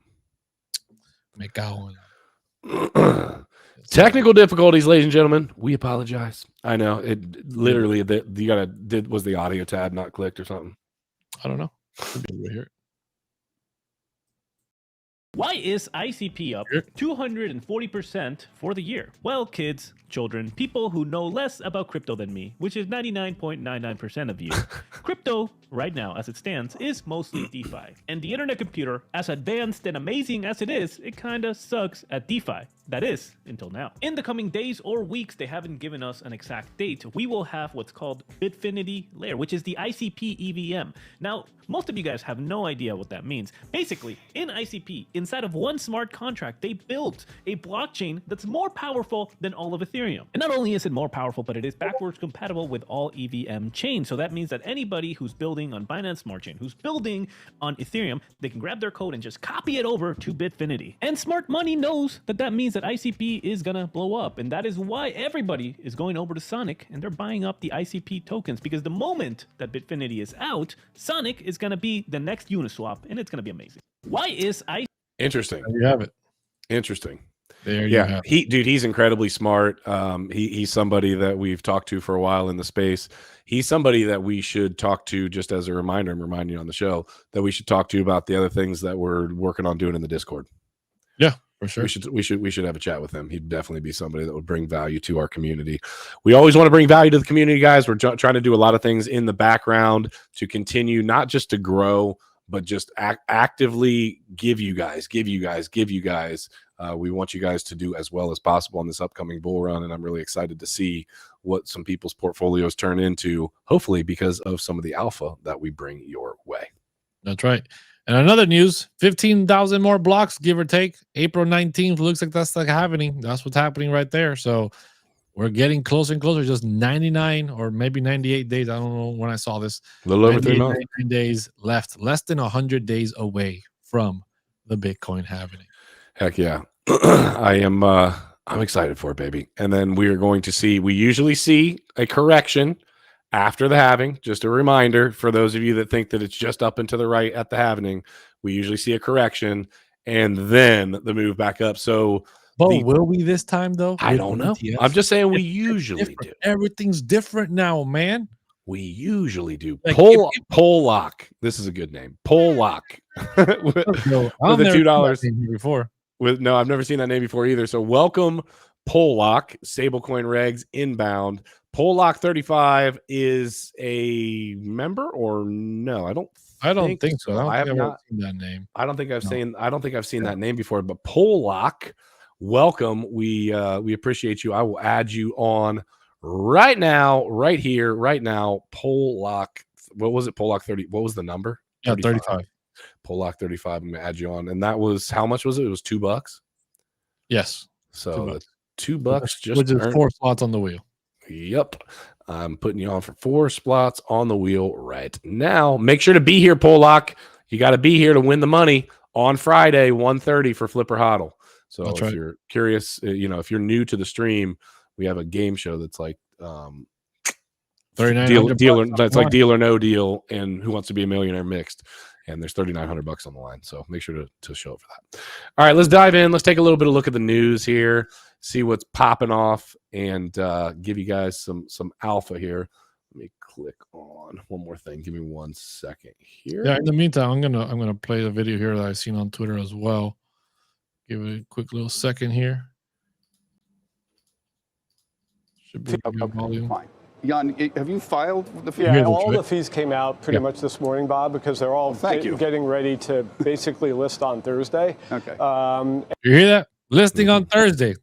Technical difficulties, ladies and gentlemen. We apologize. I know it literally was the audio tab not clicked or something. I don't know. Should be able to hear it. Why is ICP up 240% for the year? Well, kids, children, people who know less about crypto than me, which is 99.99% of you, crypto, right now as it stands, is mostly DeFi. And the internet computer, as advanced and amazing as it is, it kinda sucks at DeFi. That is, until now. In the coming days or weeks, they haven't given us an exact date, we will have what's called Bitfinity Layer, which is the ICP EVM. Now, most of you guys have no idea what that means. Basically, in ICP, inside of one smart contract, they built a blockchain that's more powerful than all of Ethereum. And not only is it more powerful, but it is backwards compatible with all EVM chains. So that means that anybody who's building on Binance Smart Chain, who's building on Ethereum, they can grab their code and just copy it over to Bitfinity. And smart money knows that that means that ICP is gonna blow up, and that is why everybody is going over to Sonic and they're buying up the ICP tokens, because the moment that Bitfinity is out, Sonic is gonna be the next Uniswap, and it's gonna be amazing. Why is Interesting. There you have it. Interesting. There you have it. He's incredibly smart. He's somebody that we've talked to for a while in the space. He's somebody that we should talk to, just as a reminder. I'm reminding you on the show that we should talk to you about the other things that we're working on doing in the Discord. Yeah, for sure. We should have a chat with him. He'd definitely be somebody that would bring value to our community. We always want to bring value to the community, guys. We're trying to do a lot of things in the background to continue, not just to grow, but just actively give you guys. We want you guys to do as well as possible on this upcoming bull run, and I'm really excited to see what some people's portfolios turn into, hopefully because of some of the alpha that we bring your way. That's right. And another news, 15,000 more blocks, give or take. April 19th looks like that's like happening. That's what's happening right there. So we're getting closer and closer, just 99 or maybe 98 days. I don't know when I saw this. A little over 3 months. 99 days left, less than 100 days away from the Bitcoin halving. Heck yeah. I'm excited for it, baby. And then we are going to see, we usually see a correction after the halving. Just a reminder for those of you that think that it's just up and to the right at the halving, we usually see a correction and then the move back up. So, but will we this time though? I don't know. ETF? I'm just saying we usually do. Everything's different now, man. We usually do. Like Lock. This is a good name. Lock. with the $2 before. No, I've never seen that name before either. So welcome, Lock. Stablecoin regs inbound. Lock 35 is a member or no? I don't think so. I have not seen that name. I don't think I've seen that name before. But Lock, welcome. We appreciate you. I will add you on right now, right here, right now. Lock. What was it? Lock 30. What was the number? Yeah, 35. Lock 35. I'm gonna add you on, and that was how much was it? It was $2. Yes. So $2 just which is 4 slots on the wheel. Yep. I'm putting you on for 4 spots on the wheel right now. Make sure to be here, Lock. You got to be here to win the money on Friday, 1:30 for Flipper Hodl. So that's if you're curious, if you're new to the stream, we have a game show that's like deal or no deal and Who Wants to Be a Millionaire mixed. And there's $3,900 on the line. So make sure to show up for that. All right, let's dive in. Let's take a little bit of a look at the news here, see what's popping off, and give you guys some alpha here. Let me click on one more thing. Give me 1 second here. Yeah, in the meantime, I'm gonna play the video here that I've seen on Twitter as well. Give it a quick little second here. Should be volume. Fine. Jan, have you filed the fee? Yeah, all the fees came out pretty much this morning, Bob, because they're all getting ready to basically list on Thursday. Okay. You hear that? Listing on Thursday.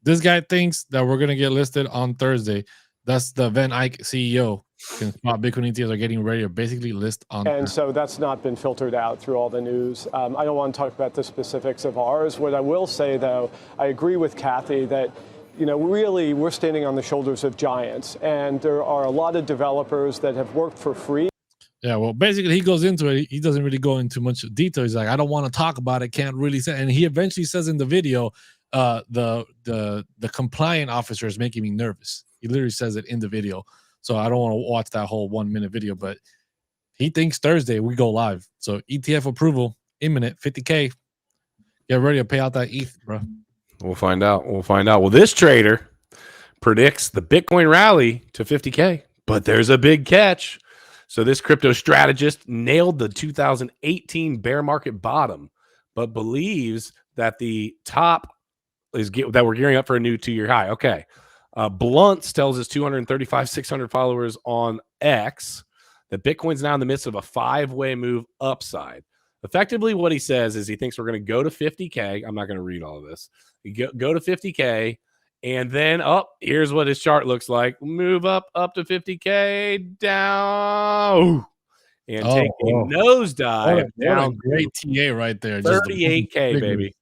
This guy thinks that we're going to get listed on Thursday. That's the Van Eyck CEO. Spot Bitcoin ETFs are getting ready to basically list on And so that's not been filtered out through all the news. I don't want to talk about the specifics of ours. What I will say, though, I agree with Kathy that really, we're standing on the shoulders of giants, and there are a lot of developers that have worked for free. Yeah, well, basically, he goes into it. He doesn't really go into much detail. He's like, I don't want to talk about it. Can't really say. And he eventually says in the video, the compliant officer is making me nervous. He literally says it in the video. So I don't want to watch that whole 1 minute video, but he thinks Thursday we go live. So ETF approval imminent, 50K. Get ready to pay out that ETH, bro. We'll find out. Well, this trader predicts the Bitcoin rally to 50K, but there's a big catch. So this crypto strategist nailed the 2018 bear market bottom, but believes that the top is that we're gearing up for a new 2-year high. Okay. Blunts tells his 600 followers on X that Bitcoin's now in the midst of a 5-way move upside. Effectively, what he says is he thinks we're going to go to 50K. I'm not going to read all of this. Go to 50K, and then here's what his chart looks like. Move up to 50K, down, and take a nosedive down. Great TA right there. 38K, baby.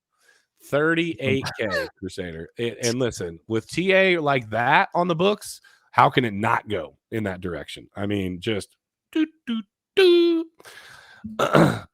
38K, Crusader. And listen, with TA like that on the books, how can it not go in that direction? I mean, just I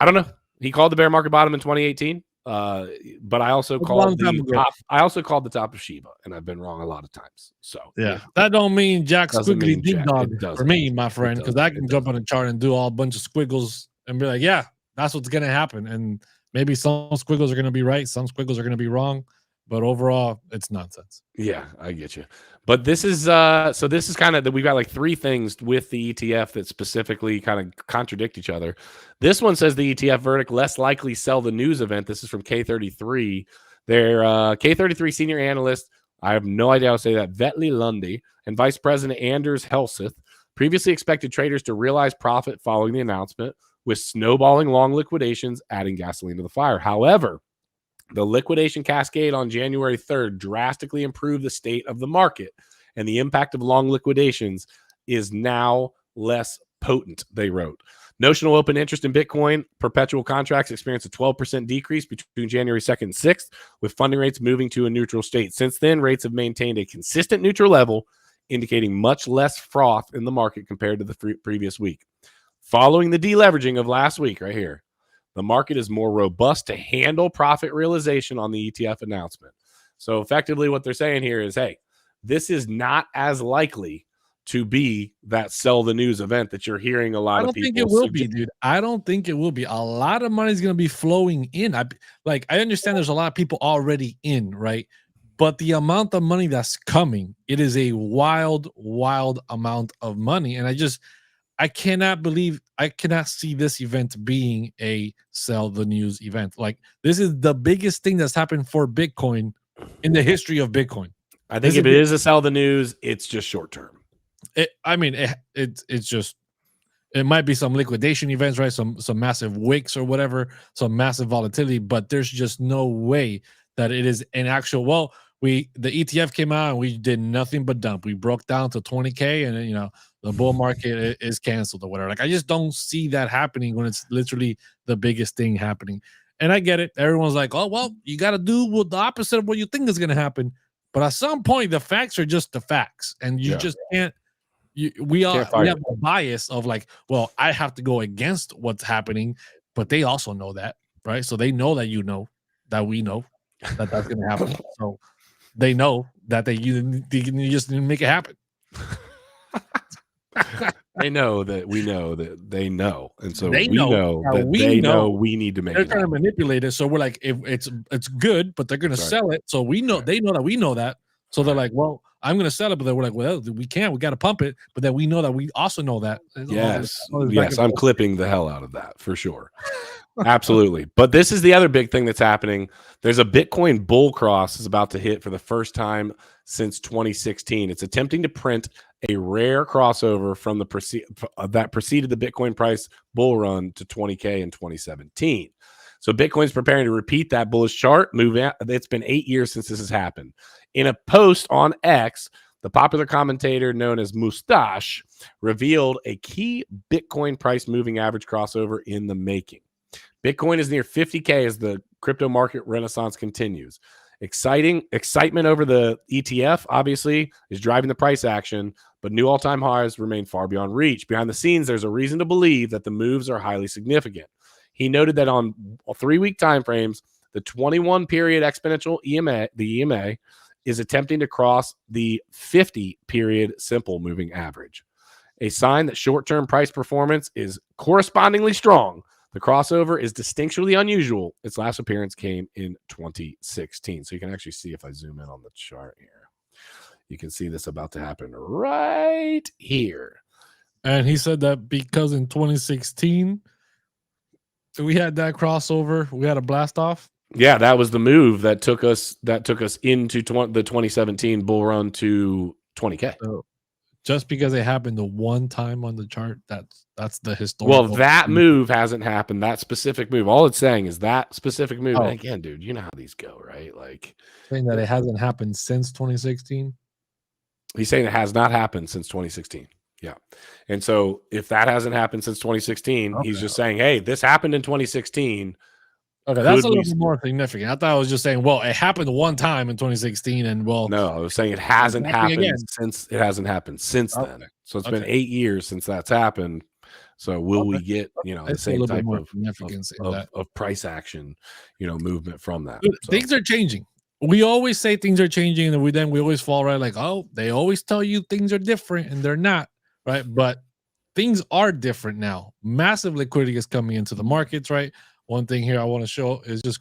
don't know. He called the bear market bottom in 2018. But I also called the top of Shiba, and I've been wrong a lot of times. So yeah, that don't mean Jack Squiggly Ding Dog for me, my friend, because I can jump on a chart and do all a bunch of squiggles and be like, yeah, that's what's gonna happen. And maybe some squiggles are gonna be right, some squiggles are gonna be wrong. but overall, it's nonsense. Yeah, I get you. But this is so this is kind of that we've got like three things with the ETF that specifically kind of contradict each other. This one says the ETF verdict less likely sell the news event. This is from K33. Their K33 senior analyst, I have no idea how to say that, Vetley Lundy, and Vice President Anders Helseth previously expected traders to realize profit following the announcement, with snowballing long liquidations adding gasoline to the fire. However, the liquidation cascade on January 3rd drastically improved the state of the market, and the impact of long liquidations is now less potent, they wrote. Notional open interest in Bitcoin perpetual contracts experienced a 12% decrease between January 2nd and 6th, with funding rates moving to a neutral state. Since then, rates have maintained a consistent neutral level, indicating much less froth in the market compared to the previous week. Following the deleveraging of last week, right here, the market is more robust to handle profit realization on the ETF announcement. So effectively what they're saying here is, hey, this is not as likely to be that sell the news event that you're hearing a lot of people. I don't think it will be, dude. I don't think it will be. A lot of money is going to be flowing in. I understand there's a lot of people already in, right? But the amount of money that's coming, it is a wild, wild amount of money. And I cannot see this event being a sell the news event. Like, this is the biggest thing that's happened for Bitcoin in the history of Bitcoin. I think if it is a sell the news, it's just short term. It's just, it might be some liquidation events, right? Some massive wicks or whatever, some massive volatility, but there's just no way that it is an actual, well, the ETF came out and we did nothing but dump. We broke down to 20K and then, the bull market is canceled or whatever. Like, I just don't see that happening when it's literally the biggest thing happening. And I get it. Everyone's like, oh, well, you got to do the opposite of what you think is going to happen. But at some point, the facts are just the facts. And you just can't. We have a bias of like, well, I have to go against what's happening. But they also know that, right? So they know that that we know that that's going to happen. So they know that you just need to make it happen. They know that we know that they know, and so they know that they know we need to make. They're trying to manipulate it, so we're like, if it's good, but they're going to sell it, so we know they know that we know that, so they're like, well, I'm going to sell it, but then we're like, well, we can't, we got to pump it, but then we know that we also know that. Yes, I'm clipping the hell out of that for sure. Absolutely. But this is the other big thing that's happening. There's a Bitcoin bull cross is about to hit for the first time since 2016. It's attempting to print a rare crossover from that preceded the Bitcoin price bull run to 20K in 2017. So Bitcoin's preparing to repeat that bullish chart move. It's been 8 years since this has happened. In a post on X, the popular commentator known as Mustache revealed a key Bitcoin price moving average crossover in the making. Bitcoin is near 50K as the crypto market renaissance continues. Excitement over the ETF, obviously, is driving the price action, but new all-time highs remain far beyond reach. Behind the scenes, there's a reason to believe that the moves are highly significant. He noted that on 3-week time frames, the 21-period exponential EMA, is attempting to cross the 50-period simple moving average, a sign that short-term price performance is correspondingly strong. The crossover is distinctly unusual. Its last appearance came in 2016. So you can actually see if I zoom in on the chart here. You can see this about to happen right here. And he said that because in 2016, we had that crossover, we had a blast off. Yeah, that was the move that took us into the 2017 bull run to 20K. So just because it happened the one time on the chart, that's the historical. Well, that move hasn't happened. That specific move. All it's saying is that specific move. Oh. And again, dude, you know how these go, right? Like, saying that it hasn't happened since 2016. He's saying it has not happened since 2016. Yeah. And so if that hasn't happened since 2016, he's just saying, hey, this happened in 2016. Okay, that's a little bit more significant. I thought I was just saying, well, it happened one time in 2016, and well, no, I was saying it hasn't happened since then. So it's been 8 years since that's happened. So will we get, the same type of price action, movement from that? So things are changing. We always say things are changing, and we always fall right, like, oh, they always tell you things are different, and they're not, right? But things are different now. Massive liquidity is coming into the markets, right? One thing here I want to show is just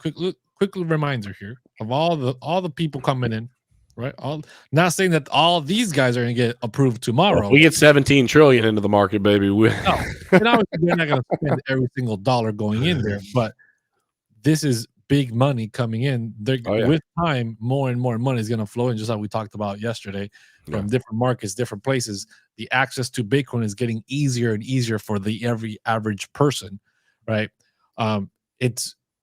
quick reminder here of all the people coming in, right? Not saying that all these guys are going to get approved tomorrow. Well, if we get 17 trillion into the market, baby. No, and obviously they're not going to spend every single dollar going in there, but this is big money coming in. With time, more and more money is going to flow in, just like we talked about yesterday, from different markets, different places. The access to Bitcoin is getting easier and easier for every average person, right?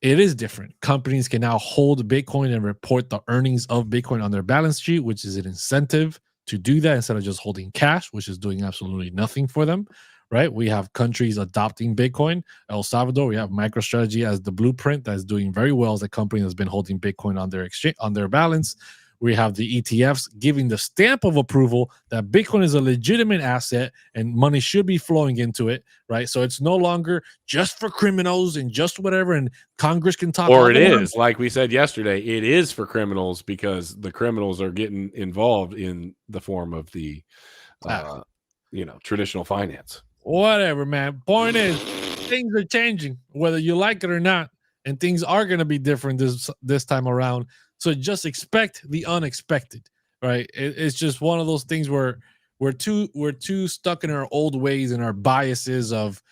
It is different. Companies can now hold Bitcoin and report the earnings of Bitcoin on their balance sheet, which is an incentive to do that instead of just holding cash, which is doing absolutely nothing for them, right? We have countries adopting Bitcoin. El Salvador, we have MicroStrategy as the blueprint that's doing very well as a company that's been holding Bitcoin on their exchange, on their balance. We have the ETFs giving the stamp of approval that Bitcoin is a legitimate asset and money should be flowing into it, right? So it's no longer just for criminals and just whatever, and Congress can talk. Or it is, like we said yesterday, it is for criminals because the criminals are getting involved in the form of the, traditional finance. Whatever, man. Point is, things are changing, whether you like it or not, and things are going to be different this time around. So just expect the unexpected, right? It's just one of those things where we're too stuck in our old ways and our biases of,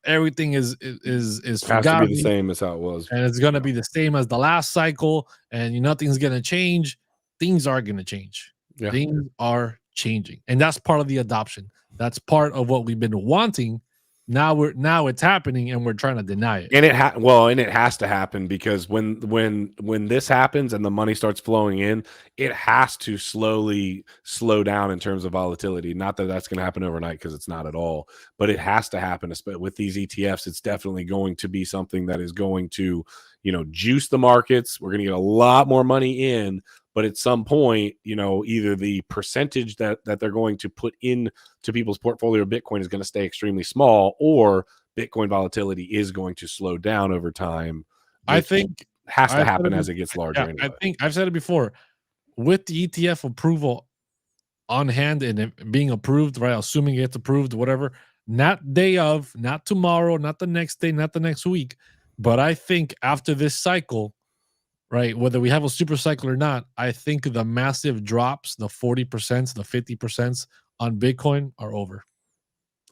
everything is has forgotten, to be the same as how it was, and it's going to be the same as the last cycle, and nothing's going to change. Things are going to change. Yeah. Things are changing, and that's part of the adoption. That's part of what we've been wanting. Now it's happening, and we're trying to deny it. And it has to happen because when this happens and the money starts flowing in, it has to slowly slow down in terms of volatility. Not that that's going to happen overnight, because it's not at all, but it has to happen. With these ETFs, it's definitely going to be something that is going to, juice the markets. We're going to get a lot more money in. But at some point, either the percentage that they're going to put in to people's portfolio of Bitcoin is going to stay extremely small, or Bitcoin volatility is going to slow down over time. I think has to happen as it gets larger. Yeah, anyway. I think I've said it before. With the ETF approval on hand and it being approved, right? Assuming it's approved, whatever. Not day of, not tomorrow, not the next day, not the next week. But I think after this cycle, right, whether we have a super cycle or not, I think the massive drops, the 40%, the 50% on Bitcoin are over.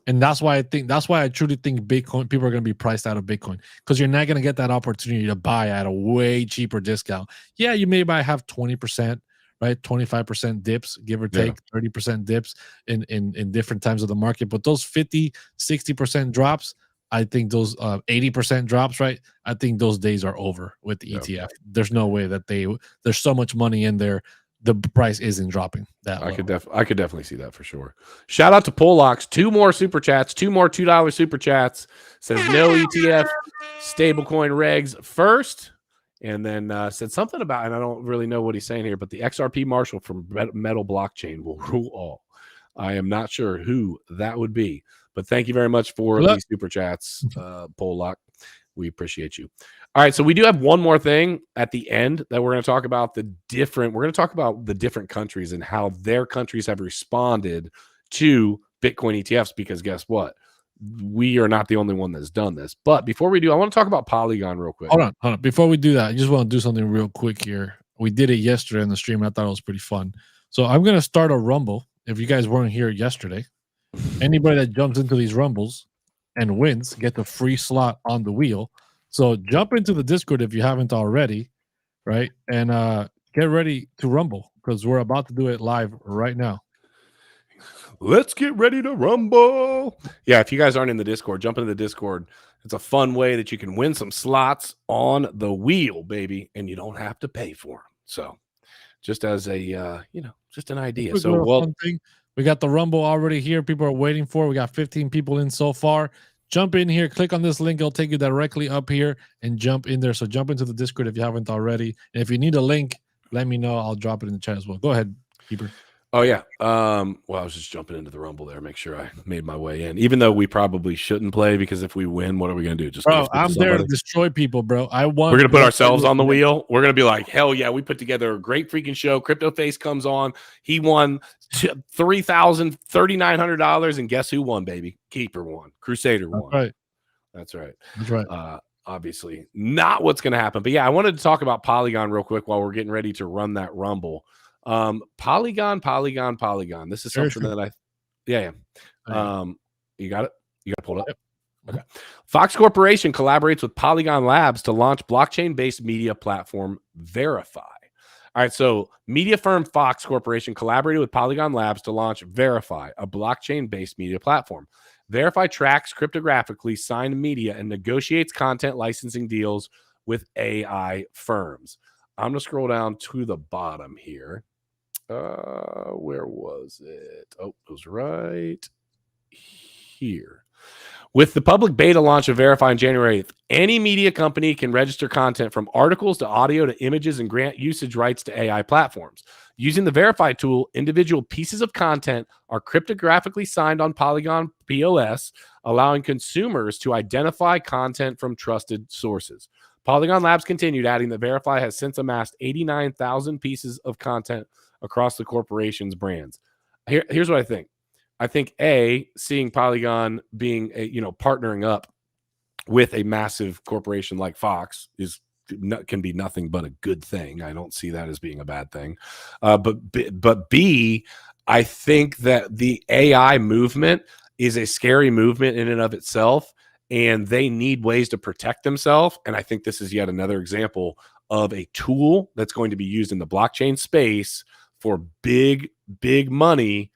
And that's why I truly think Bitcoin, people are going to be priced out of Bitcoin, because you're not going to get that opportunity to buy at a way cheaper discount. Yeah, you may have 20%, right? 25% dips, give or take, 30% dips in different times of the market. But those 50, 60% drops, I think those 80% drops, right? I think those days are over with the ETF. There's no way that there's so much money in there, the price isn't dropping that. I could definitely see that for sure. Shout out to Pollox, 2 more super chats, 2 more $2 super chats. Says no ETF stablecoin regs first, and then said something about, and I don't really know what he's saying here, but the XRP Marshall from Metal Blockchain will rule all. I am not sure who that would be. But thank you very much for these super chats, Pollock. We appreciate you. All right, so we do have one more thing at the end that we're going to talk about. We're going to talk about the different countries and how their countries have responded to Bitcoin ETFs, because guess what? We are not the only one that's done this. But before we do, I want to talk about Polygon real quick. Hold on. Before we do that, I just want to do something real quick here. We did it yesterday in the stream. I thought it was pretty fun. So I'm going to start a Rumble. If you guys weren't here yesterday, anybody that jumps into these rumbles and wins get the free slot on the wheel. So jump into the Discord if you haven't already, right? And get ready to rumble, because we're about to do it live right now. Let's get ready to rumble. Yeah, if you guys aren't in the Discord, jump into the Discord. It's a fun way that you can win some slots on the wheel, baby, and you don't have to pay for them. So just as a, just an idea. So, fun thing. We got the Rumble already here. People are waiting for it. We got 15 people in so far. Jump in here. Click on this link. It'll take you directly up here and jump in there. So jump into the Discord if you haven't already. And if you need a link, let me know. I'll drop it in the chat as well. Go ahead, Keeper. Oh, yeah. Well, I was just jumping into the Rumble there. Make sure I made my way in, even though we probably shouldn't play, because if we win, what are we going to do? Just bro, I'm there to destroy people, bro. We're going to put ourselves on the wheel. We're going to be like, hell yeah, we put together a great freaking show. Crypto Face comes on. He won $3,900. And guess who won, baby? Keeper won. Crusader won. Right. That's right. That's right. obviously not what's going to happen. But yeah, I wanted to talk about Polygon real quick while we're getting ready to run that rumble. Polygon. This is something that you got it? You got it pulled up? Yep. Okay. Fox Corporation collaborates with Polygon Labs to launch blockchain-based media platform Verify. All right, so media firm Fox Corporation collaborated with Polygon Labs to launch Verify, a blockchain-based media platform. Verify tracks cryptographically signed media and negotiates content licensing deals with AI firms. I'm going to scroll down to the bottom here. Where was it? Oh, it was right here. With the public beta launch of Verify on January 8th, any media company can register content from articles to audio to images and grant usage rights to AI platforms. Using the Verify tool, individual pieces of content are cryptographically signed on Polygon POS, allowing consumers to identify content from trusted sources. Polygon Labs continued, adding that Verify has since amassed 89,000 pieces of content across the corporation's brands. Here's what I think. I think seeing Polygon being partnering up with a massive corporation like Fox can be nothing but a good thing. I don't see that as being a bad thing. But B, I think that the AI movement is a scary movement in and of itself, and they need ways to protect themselves. And I think this is yet another example of a tool that's going to be used in the blockchain space for big money.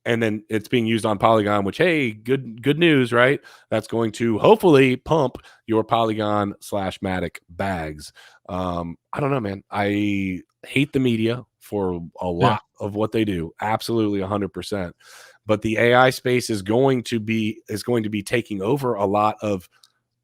And then it's being used on Polygon, which, hey, good news, right? That's going to hopefully pump your Polygon/Matic bags. I don't know, man. I hate the media for a lot of what they do. Absolutely 100%. But the AI space is going to be taking over a lot of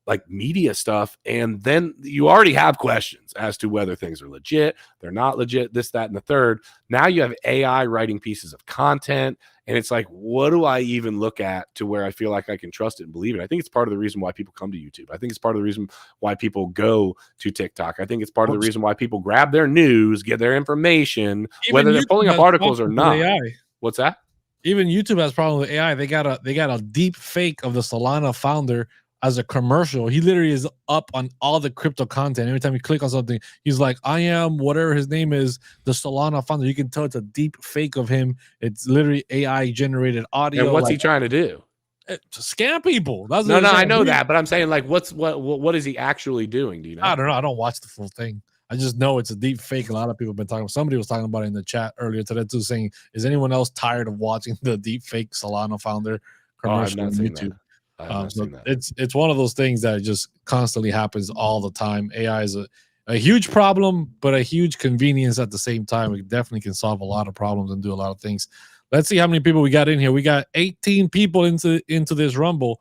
like media stuff. And then you already have questions as to whether things are legit, they're not legit, this, that, and the third. Now you have AI writing pieces of content. And it's like, what do I even look at to where I feel like I can trust it and believe it? I think it's part of the reason why people come to YouTube. I think it's part of the reason why people go to TikTok. I think it's part of the reason why people grab their news, get their information, whether they're pulling up articles or not. What's that? Even YouTube has problem with AI. They got a deep fake of the Solana founder as a commercial. He literally is up on all the crypto content. Every time you click on something, he's like, I am whatever his name is, the Solana founder. You can tell it's a deep fake of him. It's literally AI generated audio. And what's he trying to do? To scam people. That's no, I know that, but I'm saying, like, what is he actually doing? Do you know? I don't know. I don't watch the full thing. I just know it's a deep fake. A lot of people have been talking. Somebody was talking about it in the chat earlier today too, saying, is anyone else tired of watching the deep fake Solana founder commercial on YouTube? So it's one of those things that just constantly happens all the time. AI is a huge problem, but a huge convenience at the same time. It definitely can solve a lot of problems and do a lot of things. Let's see how many people we got in here. We got 18 people into this rumble.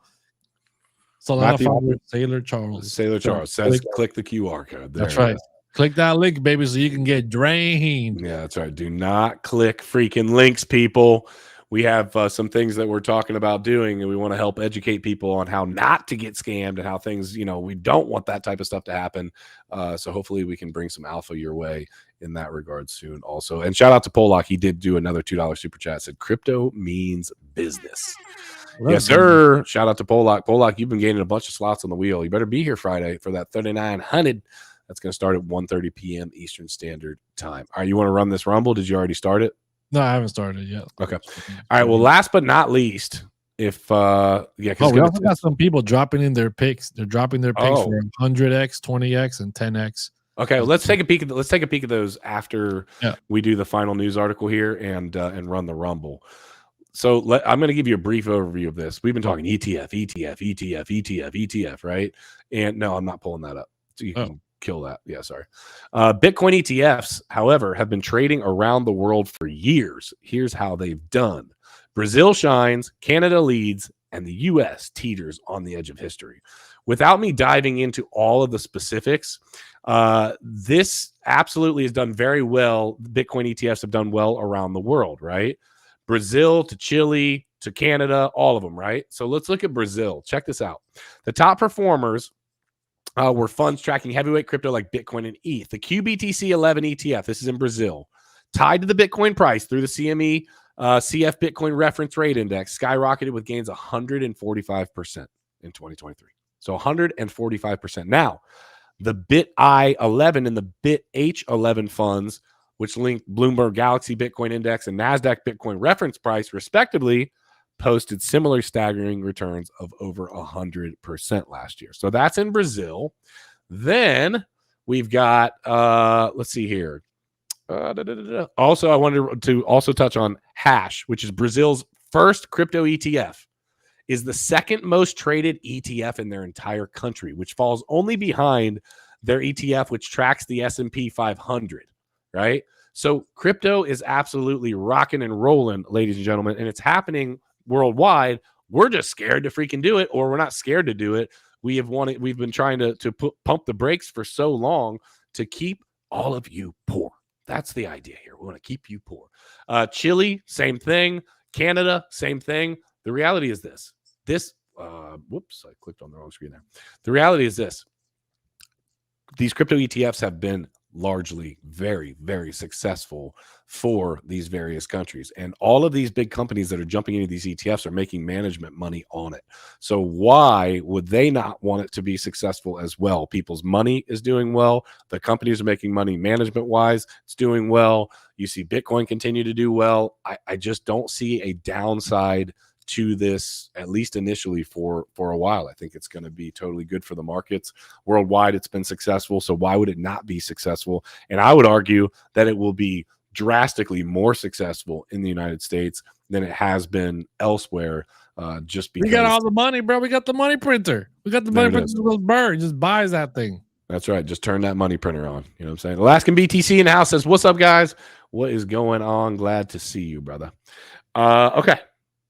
Solana founder Sailor Charles. Sailor Charles says, click the QR code. That's right. Click that link, baby, so you can get drained. Yeah, that's right. Do not click freaking links, people. We have some things that we're talking about doing, and we want to help educate people on how not to get scammed and how things, we don't want that type of stuff to happen. So hopefully we can bring some alpha your way in that regard soon also. And shout out to Polak. He did do another $2 super chat. Said crypto means business. Yes, sir. Shout out to Polak. Polak, you've been gaining a bunch of slots on the wheel. You better be here Friday for that 3,900. That's going to start at 1:30 p.m. Eastern Standard Time. All right, you want to run this rumble? Did you already start it? No, I haven't started yet. Okay. All right. Well, last but not least, if we also got some people dropping in their picks. They're dropping their picks for 100x, 20x, and 10x. Okay, well, let's take a peek at those after we do the final news article here and run the rumble. So I'm going to give you a brief overview of this. We've been talking ETF, right? And no, I'm not pulling that up. So you can kill that. Yeah, sorry. Bitcoin ETFs, however, have been trading around the world for years. Here's how they've done. Brazil shines, Canada leads, and the US teeters on the edge of history. Without me diving into all of the specifics, this absolutely has done very well. Bitcoin ETFs have done well around the world, right? Brazil to Chile to Canada, all of them, right? So let's look at Brazil. Check this out. The top performers were funds tracking heavyweight crypto like Bitcoin and ETH. The QBTC 11 ETF, this is in Brazil, tied to the Bitcoin price through the CME CF Bitcoin Reference Rate Index, skyrocketed with gains 145% in 2023. So 145%. Now, the BitI11 and the BitH11 funds, which link Bloomberg Galaxy Bitcoin Index and NASDAQ Bitcoin Reference Price, respectively, posted similar staggering returns of over 100% last year. So that's in Brazil. Then we've got, let's see here. Also, I wanted to also touch on Hash, which is Brazil's first crypto ETF, is the second most traded ETF in their entire country, which falls only behind their ETF, which tracks the S&P 500, right? So crypto is absolutely rocking and rolling, ladies and gentlemen, and it's happening worldwide. We're just scared to freaking do it, or we're not scared to do it. We've been trying to pump the brakes for so long to keep all of you poor. That's the idea here. We want to keep you poor. Chile, same thing. Canada, same thing. The reality is this. Whoops, I clicked on the wrong screen there. The reality is this. These crypto ETFs have been largely very, very successful for these various countries. And all of these big companies that are jumping into these ETFs are making management money on it. So why would they not want it to be successful as well? People's money is doing well. The companies are making money management-wise. It's doing well. You see Bitcoin continue to do well. I just don't see a downside to this, at least initially for a while. I think it's going to be totally good for the markets. Worldwide, it's been successful. So why would it not be successful? And I would argue that it will be drastically more successful in the United States than it has been elsewhere. Just because we got all the money, bro. We got the money printer. We got the money printer. Bird just buys that thing. That's right. Just turn that money printer on. You know what I'm saying? Alaskan BTC in the house says, "What's up, guys? What is going on? Glad to see you, brother." Okay.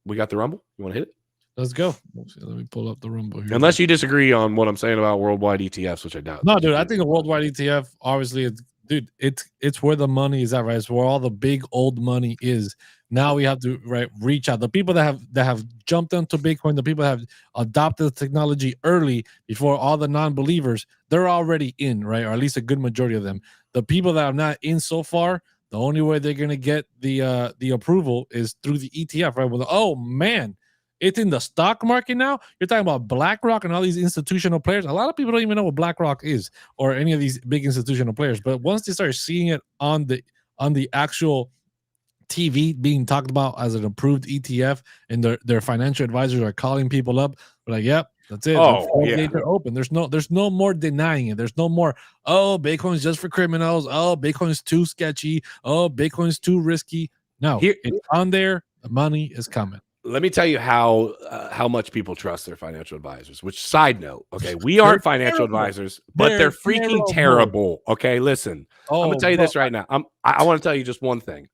We got the Rumble. You want to hit it? Let's go. Let me pull up the Rumble here. Unless you disagree on what I'm saying about worldwide ETFs, which I doubt. No, dude. I think a worldwide ETF, obviously, it's where the money is at, right? It's where all the big old money is. Now we have to reach out. The people that have jumped into Bitcoin, the people that have adopted the technology early before all the non-believers, they're already in, right? Or at least a good majority of them. The people that are not in so far, the only way they're gonna get the approval is through the ETF, right? Well, oh man, it's in the stock market now. You're talking about BlackRock and all these institutional players. A lot of people don't even know what BlackRock is or any of these big institutional players. But once they start seeing it on the actual TV being talked about as an approved ETF, and their financial advisors are calling people up, they're like, "Yep, that's it. Oh, yeah. They're open. There's no more denying it. There's no more, oh, Bitcoin's just for criminals. Oh, Bitcoin's too sketchy. Oh, Bitcoin's too risky." No, it's on there. The money is coming. Let me tell you how much people trust their financial advisors. Which, side note, okay, we aren't financial advisors, but they're freaking terrible. Okay, listen, I'm gonna tell you this right now. I want to tell you just one thing.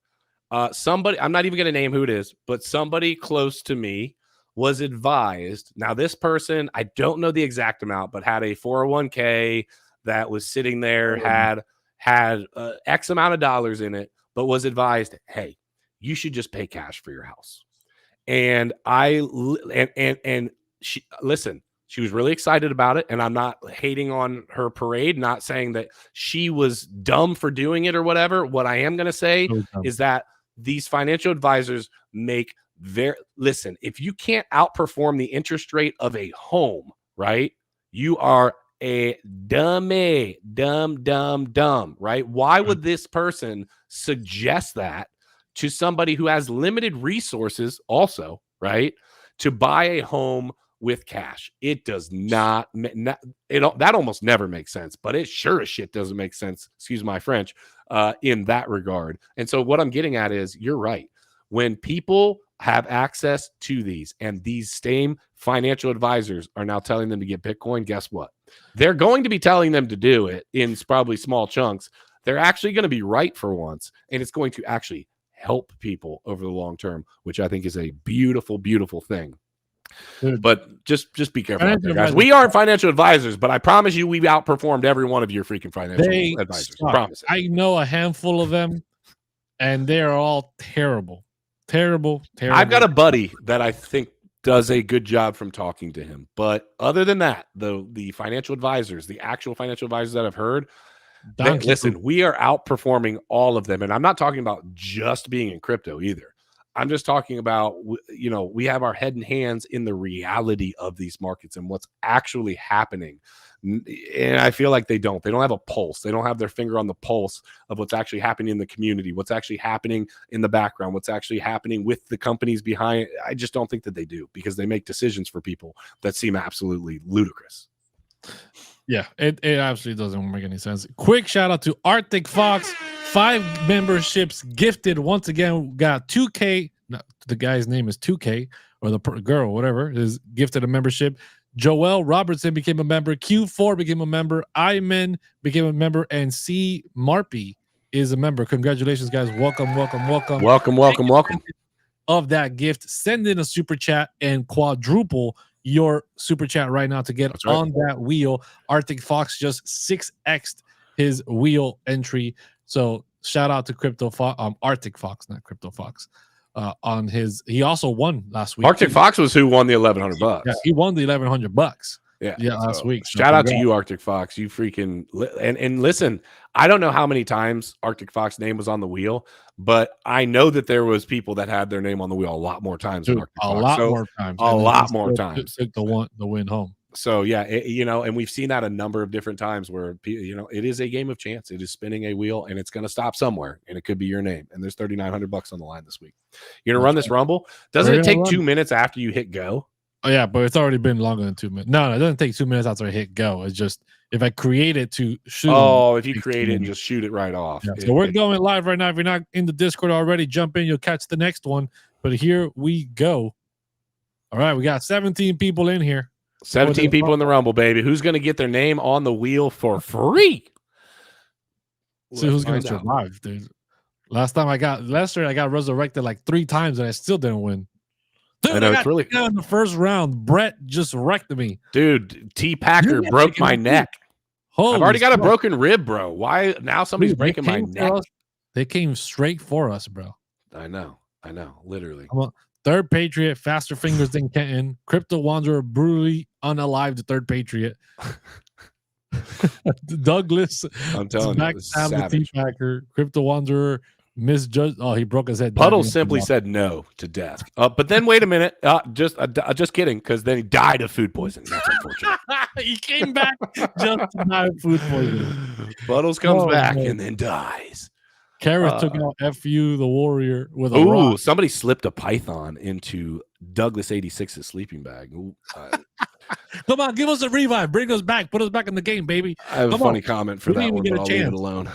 Somebody, I'm not even gonna name who it is, but somebody close to me was advised. Now, this person, I don't know the exact amount, but had a 401k that was sitting there, had X amount of dollars in it, but was advised, hey, you should just pay cash for your house. And she, listen, she was really excited about it. And I'm not hating on her parade, not saying that she was dumb for doing it or whatever. What I am going to say is that these financial advisors make listen, if you can't outperform the interest rate of a home, right? You are a dummy, dumb, right? Why would this person suggest that to somebody who has limited resources also, right, to buy a home with cash? It does not, that almost never makes sense, but it sure as shit doesn't make sense, excuse my French, in that regard. And so what I'm getting at is, you're right. When people have access to these, and these same financial advisors are now telling them to get Bitcoin, guess what? They're going to be telling them to do it in probably small chunks. They're actually going to be right for once, and it's going to actually help people over the long term, which I think is a beautiful, beautiful thing. Dude, but just be careful out there, guys. We aren't financial advisors, but I promise you we've outperformed every one of your freaking financial advisors. I promise. I know a handful of them, and they are all terrible. Terrible. I've got a buddy that I think does a good job from talking to him. But other than that, the financial advisors, the actual financial advisors that I've heard, listen, we are outperforming all of them. And I'm not talking about just being in crypto either. I'm just talking about, you know, we have our head and hands in the reality of these markets and what's actually happening. And I feel like they don't have a pulse. They don't have their finger on the pulse of what's actually happening in the community, what's actually happening in the background, what's actually happening with the companies behind. I just don't think that they do, because they make decisions for people that seem absolutely ludicrous. Yeah, it absolutely doesn't make any sense. Quick shout out to Arctic Fox. 5 memberships gifted. Once again, got 2K. No, the guy's name is 2K, or the girl, whatever, is gifted a membership. Joel Robertson became a member. Q4 became a member. Iman became a member. And C. Marpy is a member. Congratulations, guys. Welcome, welcome, welcome. Welcome, welcome, welcome. Of that gift, send in a super chat and quadruple your super chat right now to get on that wheel. Arctic Fox just 6x'd his wheel entry. So shout out to Arctic Fox, not Crypto Fox. On his, he also won last week. Arctic Fox was who won the $1,100. Yeah, he won the $1,100. Yeah, last week. Shout out to you, Arctic Fox. You freaking and listen. I don't know how many times Arctic Fox's name was on the wheel, but I know that there was people that had their name on the wheel a lot more times. Dude, than Arctic a Fox. lot more times. A lot more times. Took the win home. So yeah, you know, and we've seen that a number of different times where, you know, it is a game of chance. It is spinning a wheel, and it's going to stop somewhere, and it could be your name. And there's $3,900 on the line this week. You're gonna run this Rumble. Doesn't it take 2 minutes after you hit go? Oh yeah, but it's already been longer than 2 minutes. No, it doesn't take 2 minutes after I hit go. It's just if I create it to shoot. Oh, if you create it and just shoot it right off. Yeah, so we're going live right now. If you're not in the Discord already, jump in. You'll catch the next one. But here we go. All right, we got 17 people in here. 17 people in the Rumble, baby. Who's going to get their name on the wheel for free? See who's going to survive, dude. Last year I got resurrected like 3 times and I still didn't win. Dude, I know, it's really in the first round. Brett just wrecked me. Dude, T Packer broke my neck. I've already got a broken rib, bro. Why now somebody's breaking my neck? They came straight for us, bro. I know, literally. Third Patriot, faster fingers than Kenton. Crypto Wanderer, brutally unalived the third Patriot. Douglas, I'm telling you, the T-Packer. Crypto Wanderer, misjudged. Oh, he broke his head. Puddle simply said no to death. But then wait a minute. Just kidding, because then he died of food poisoning. That's unfortunate. He came back just to die of food poisoning. Puddles comes back and then dies. Karras took out FU the Warrior with a rock. Somebody slipped a python into Douglas 86's sleeping bag. Come on, give us a revive. Bring us back. Put us back in the game, baby. I have a funny comment for that one, but I'll leave it alone.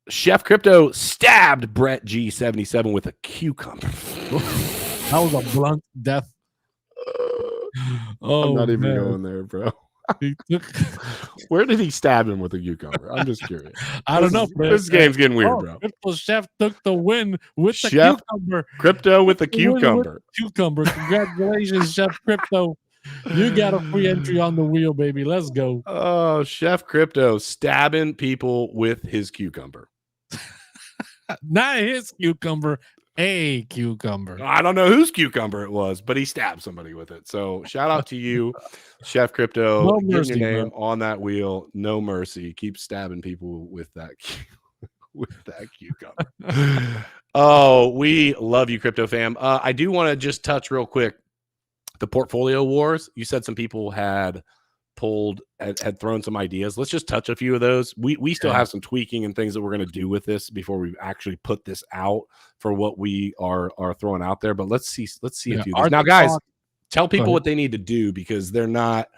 Chef Crypto stabbed Brett G77 with a cucumber. That was a blunt death. I'm not even going there, bro. Where did he stab him with a cucumber? I'm just curious. I don't know. This game's getting weird, bro. Crypto Chef took the win with the cucumber. Crypto with the cucumber. Cucumber. Congratulations, Chef Crypto. You got a free entry on the wheel, baby. Let's go. Oh, Chef Crypto stabbing people with his cucumber. Not his cucumber. A cucumber. I don't know whose cucumber it was, but he stabbed somebody with it. So shout out to you, Chef Crypto. No mercy, your name on that wheel. No mercy. Keep stabbing people with that cucumber. Oh, we love you, Crypto fam. I do want to just touch real quick the portfolio wars. You said some people had thrown some ideas. Let's just touch a few of those. We still have some tweaking and things that we're going to do with this before we actually put this out for what we are throwing out there. But let's see a few things. Now, guys, tell people what they need to do, because they're not.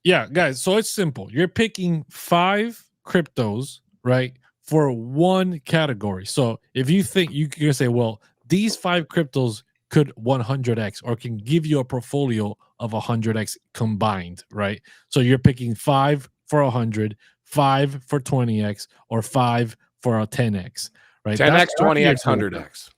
Yeah, guys. So it's simple. You're picking 5 cryptos, right, for one category. So if you think you can say, well, these 5 cryptos could 100x or can give you a portfolio of 100x combined, right? So you're picking 5 for 100, 5 for 20x, or 5 for a 10x, right? 10x, 20x, 100x.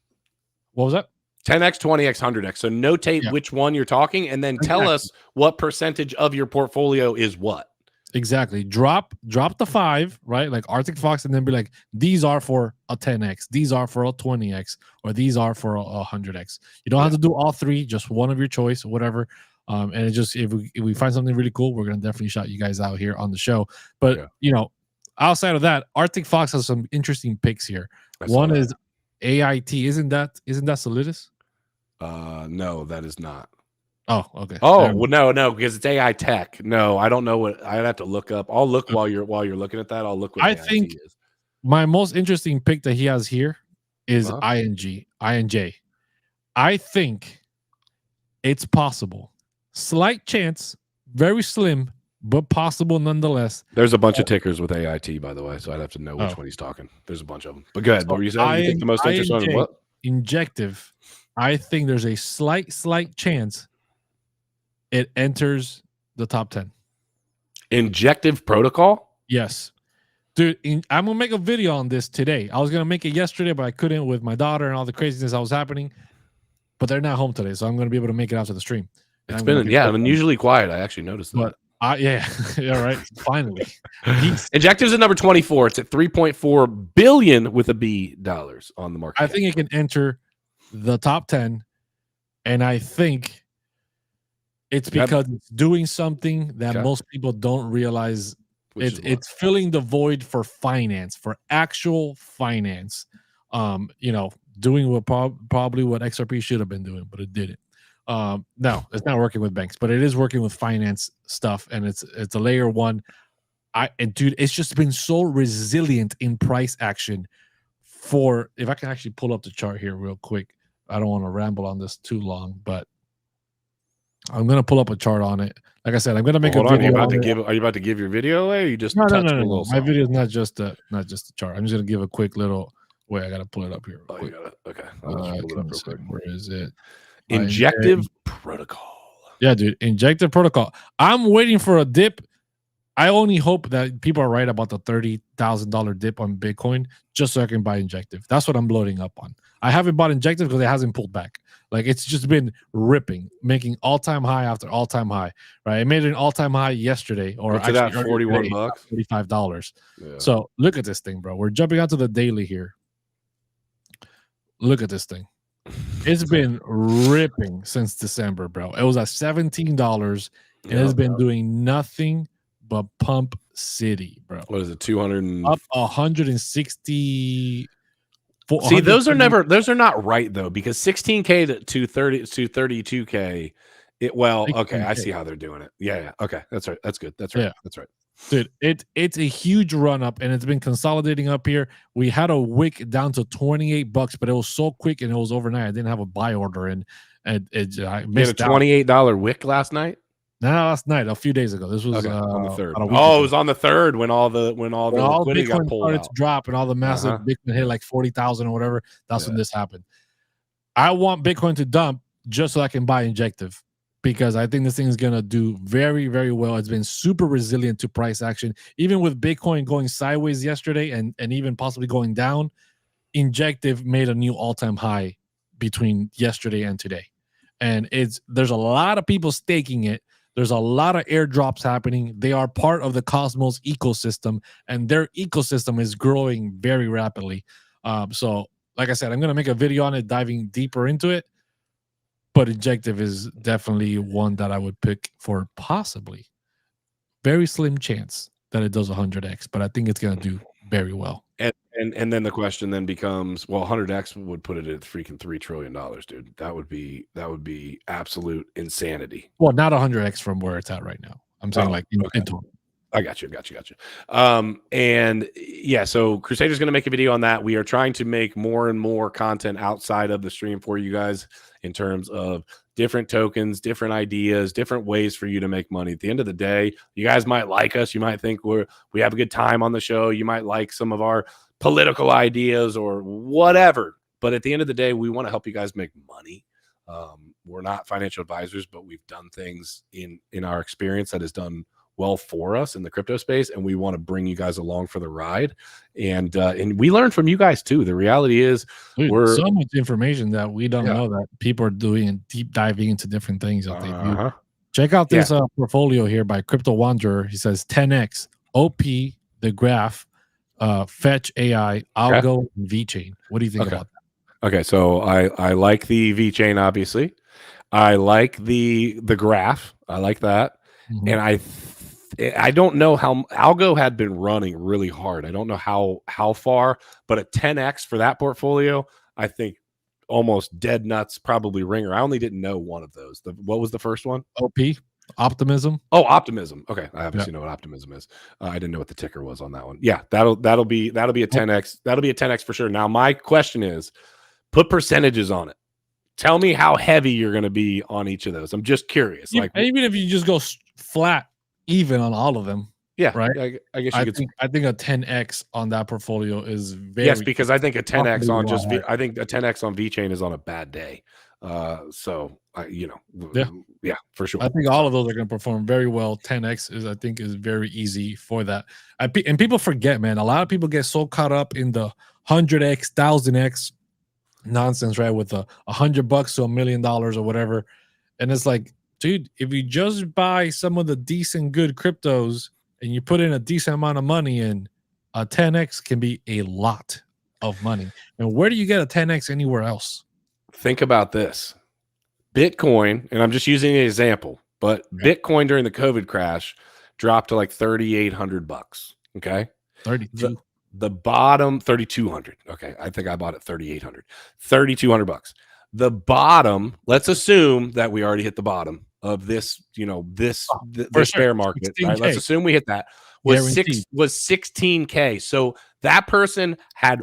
What was that? 10x, 20x, 100x. So notate which one you're talking, and then tell us what percentage of your portfolio is what. Exactly. Drop the 5, right? Like Arctic Fox, and then be like, these are for a 10x, these are for a 20x, or these are for a 100x. You don't have to do all 3, just one of your choice, whatever. And it just if we find something really cool, we're gonna definitely shout you guys out here on the show. But you know, outside of that, Arctic Fox has some interesting picks here. One is AIT, isn't that Solidus? No, that is not. Oh, okay. Oh, well, no, because it's AI Tech. No, I don't know what. I'd have to look up. I'll look while you're looking at that. I'll look what I AIT think is. my most interesting pick that he has here is INJ. I think it's possible. Slight chance, very slim, but possible nonetheless. There's a bunch of tickers with AIT, by the way, so I'd have to know which one he's talking. There's a bunch of them. But go ahead. So what were you saying? You think the most interesting one is what? Injective. I think there's a slight chance it enters the top 10. Injective protocol? Yes. Dude, I'm going to make a video on this today. I was going to make it yesterday, but I couldn't with my daughter and all the craziness that was happening. But they're not home today, so I'm going to be able to make it out to the stream. It's been, I'm unusually quiet. I actually noticed that. But yeah, right. Finally. Injective's at number 24. It's at 3.4 billion with a B dollars on the market. I think it can enter the top 10, and I think it's because it's doing something that most people don't realize. It's filling the void for finance, for actual finance. Doing what probably what XRP should have been doing, but it didn't. No, it's not working with banks, but it is working with finance stuff, and it's a layer one. Dude, it's just been so resilient in price action. If I can actually pull up the chart here real quick, I don't want to ramble on this too long, but I'm gonna pull up a chart on it. Like I said, I'm gonna make a video. Are you about to give your video away? Or you just no. My video is not just a chart. I'm just gonna give a quick little. Wait, I gotta pull it up here. Oh, you got it. Okay. I'll just pull it up real quick. Where is it? Injective protocol. Yeah, dude. Injective protocol. I'm waiting for a dip. I only hope that people are right about the $30,000 dip on Bitcoin, just so I can buy Injective. That's what I'm loading up on. I haven't bought Injective because it hasn't pulled back. Like, it's just been ripping, making all-time high after all-time high. Right? It made an all-time high yesterday, or actually that $41, $45. Yeah. So look at this thing, bro. We're jumping out to the daily here. Look at this thing. It's been ripping since December, bro. It was at $17, and it's been doing nothing but pump city, bro. What is it? 200 up 160. See, those are not right though, because 16K to 232K. Okay, I see how they're doing it. Yeah. Okay, that's right. That's good. That's right. Yeah. That's right. Dude, it's a huge run up, and it's been consolidating up here. We had a wick down to $28, but it was so quick and it was overnight. I didn't have a buy order in, and I missed out. $28 wick last night. No, last night, a few days ago. This was on the 3rd. It was on the 3rd when all the liquidity got pulled out. To drop and all the massive Bitcoin hit like 40,000 or whatever. That's when this happened. I want Bitcoin to dump just so I can buy Injective, because I think this thing is going to do very, very well. It's been super resilient to price action. Even with Bitcoin going sideways yesterday and even possibly going down, Injective made a new all-time high between yesterday and today. And there's a lot of people staking it. There's a lot of airdrops happening. They are part of the Cosmos ecosystem, and their ecosystem is growing very rapidly. So, like I said, I'm going to make a video on it, diving deeper into it. But Injective is definitely one that I would pick for possibly very slim chance that it does 100x, but I think it's going to do very well. And then the question then becomes, well, 100x would put it at freaking $3 trillion, dude. That would be absolute insanity. Well, not 100x from where it's at right now. I'm saying in total. I got you. And yeah, so Crusader's going to make a video on that. We are trying to make more and more content outside of the stream for you guys in terms of different tokens, different ideas, different ways for you to make money. At the end of the day, you guys might like us. You might think we have a good time on the show. You might like some of our political ideas or whatever. But at the end of the day, we want to help you guys make money. We're not financial advisors, but we've done things in our experience that has done well for us in the crypto space, and we want to bring you guys along for the ride. And we learn from you guys too. The reality is, we're so much information that we don't know that people are doing and deep diving into different things that they do. Check out this portfolio here by Crypto Wanderer. He says 10x, OP, the graph, Fetch AI, Algo, and VeChain. What do you think about that? Okay, so I like the VeChain, obviously. I like the graph. I like that. And I don't know how Algo had been running really hard. I don't know how far, but a 10x for that portfolio, I think almost dead nuts, probably ringer. I only didn't know one of those. What was the first one? OP, optimism. Oh, optimism. Okay, I obviously Yeah. know what optimism is. I didn't know what the ticker was on that one. Yeah, that'll be a 10x. That'll be a 10x for sure. Now, my question is, put percentages on it. Tell me how heavy you're going to be on each of those. I'm just curious. Like, even if you just go flat even on all of them, yeah, right? I guess you could. I think a 10x on that portfolio is very. Yes, because I think a 10x on just high. I think a 10x on VeChain is on a bad day. So yeah, for sure. I think all of those are going to perform very well. 10x is, I think, is very easy for that. And people forget, man. A lot of people get so caught up in the 100x, 1000x nonsense, right? With $100 to $1 million or whatever, and it's like, dude, if you just buy some of the decent, good cryptos and you put in a decent amount of money in, a 10x can be a lot of money. And where do you get a 10x anywhere else? Think about this. Bitcoin, and I'm just using an example, but Bitcoin during the COVID crash dropped to like $3,800. Okay. 32. The bottom 3,200. Okay. I think I bought it 3,800, $3,200. The bottom, let's assume that we already hit the bottom of this, this bear market. Right? Let's assume we hit that. Was 16K. So that person had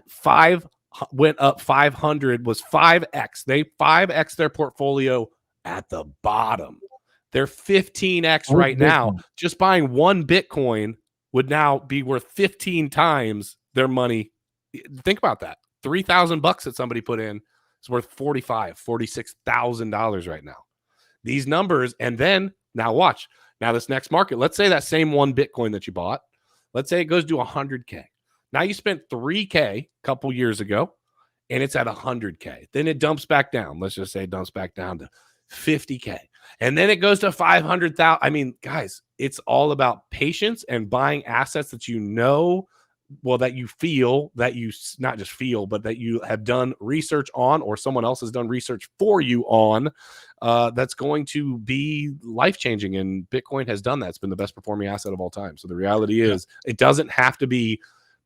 went up 500, was 5x. They 5x their portfolio at the bottom. They're 15x right now. Just buying one Bitcoin would now be worth 15 times their money. Think about that. $3,000 that somebody put in is worth $46,000 right now. These numbers, and then now watch. Now this next market, let's say that same one Bitcoin that you bought, let's say it goes to 100K. Now you spent 3K a couple years ago, and it's at 100K. Then it dumps back down. Let's just say it dumps back down to 50K. And then it goes to 500,000. I mean, guys, it's all about patience and buying assets that that you feel, that you not just feel, but that you have done research on, or someone else has done research for you on, that's going to be life-changing. And Bitcoin has done that. It's been the best performing asset of all time. So the reality is, it doesn't have to be,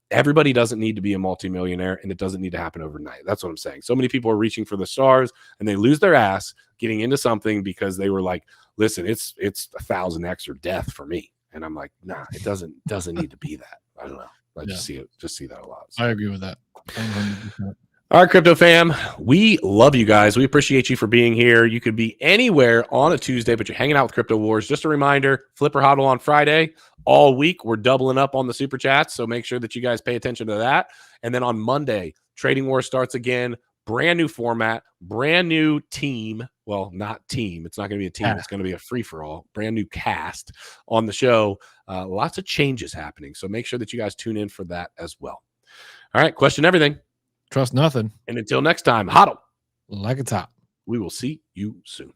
everybody doesn't need to be a multimillionaire, and it doesn't need to happen overnight. That's what I'm saying. So many people are reaching for the stars, and they lose their ass getting into something because they were like, listen, it's 1,000x or death for me. And I'm like, nah, it doesn't need to be that. I don't know. I just see that a lot. So. I agree with that. 100%. All right, crypto fam, we love you guys. We appreciate you for being here. You could be anywhere on a Tuesday, but you're hanging out with Crypto Warz. Just a reminder, Flipper Hodl on Friday. All week, we're doubling up on the super chats, so make sure that you guys pay attention to that. And then on Monday, Trading War starts again. Brand new format, brand new team. Well, not team. It's not going to be a team. It's going to be a free-for-all. Brand new cast on the show. Lots of changes happening, so make sure that you guys tune in for that as well. All right, question everything. Trust nothing. And until next time, hodl like a top. We will see you soon.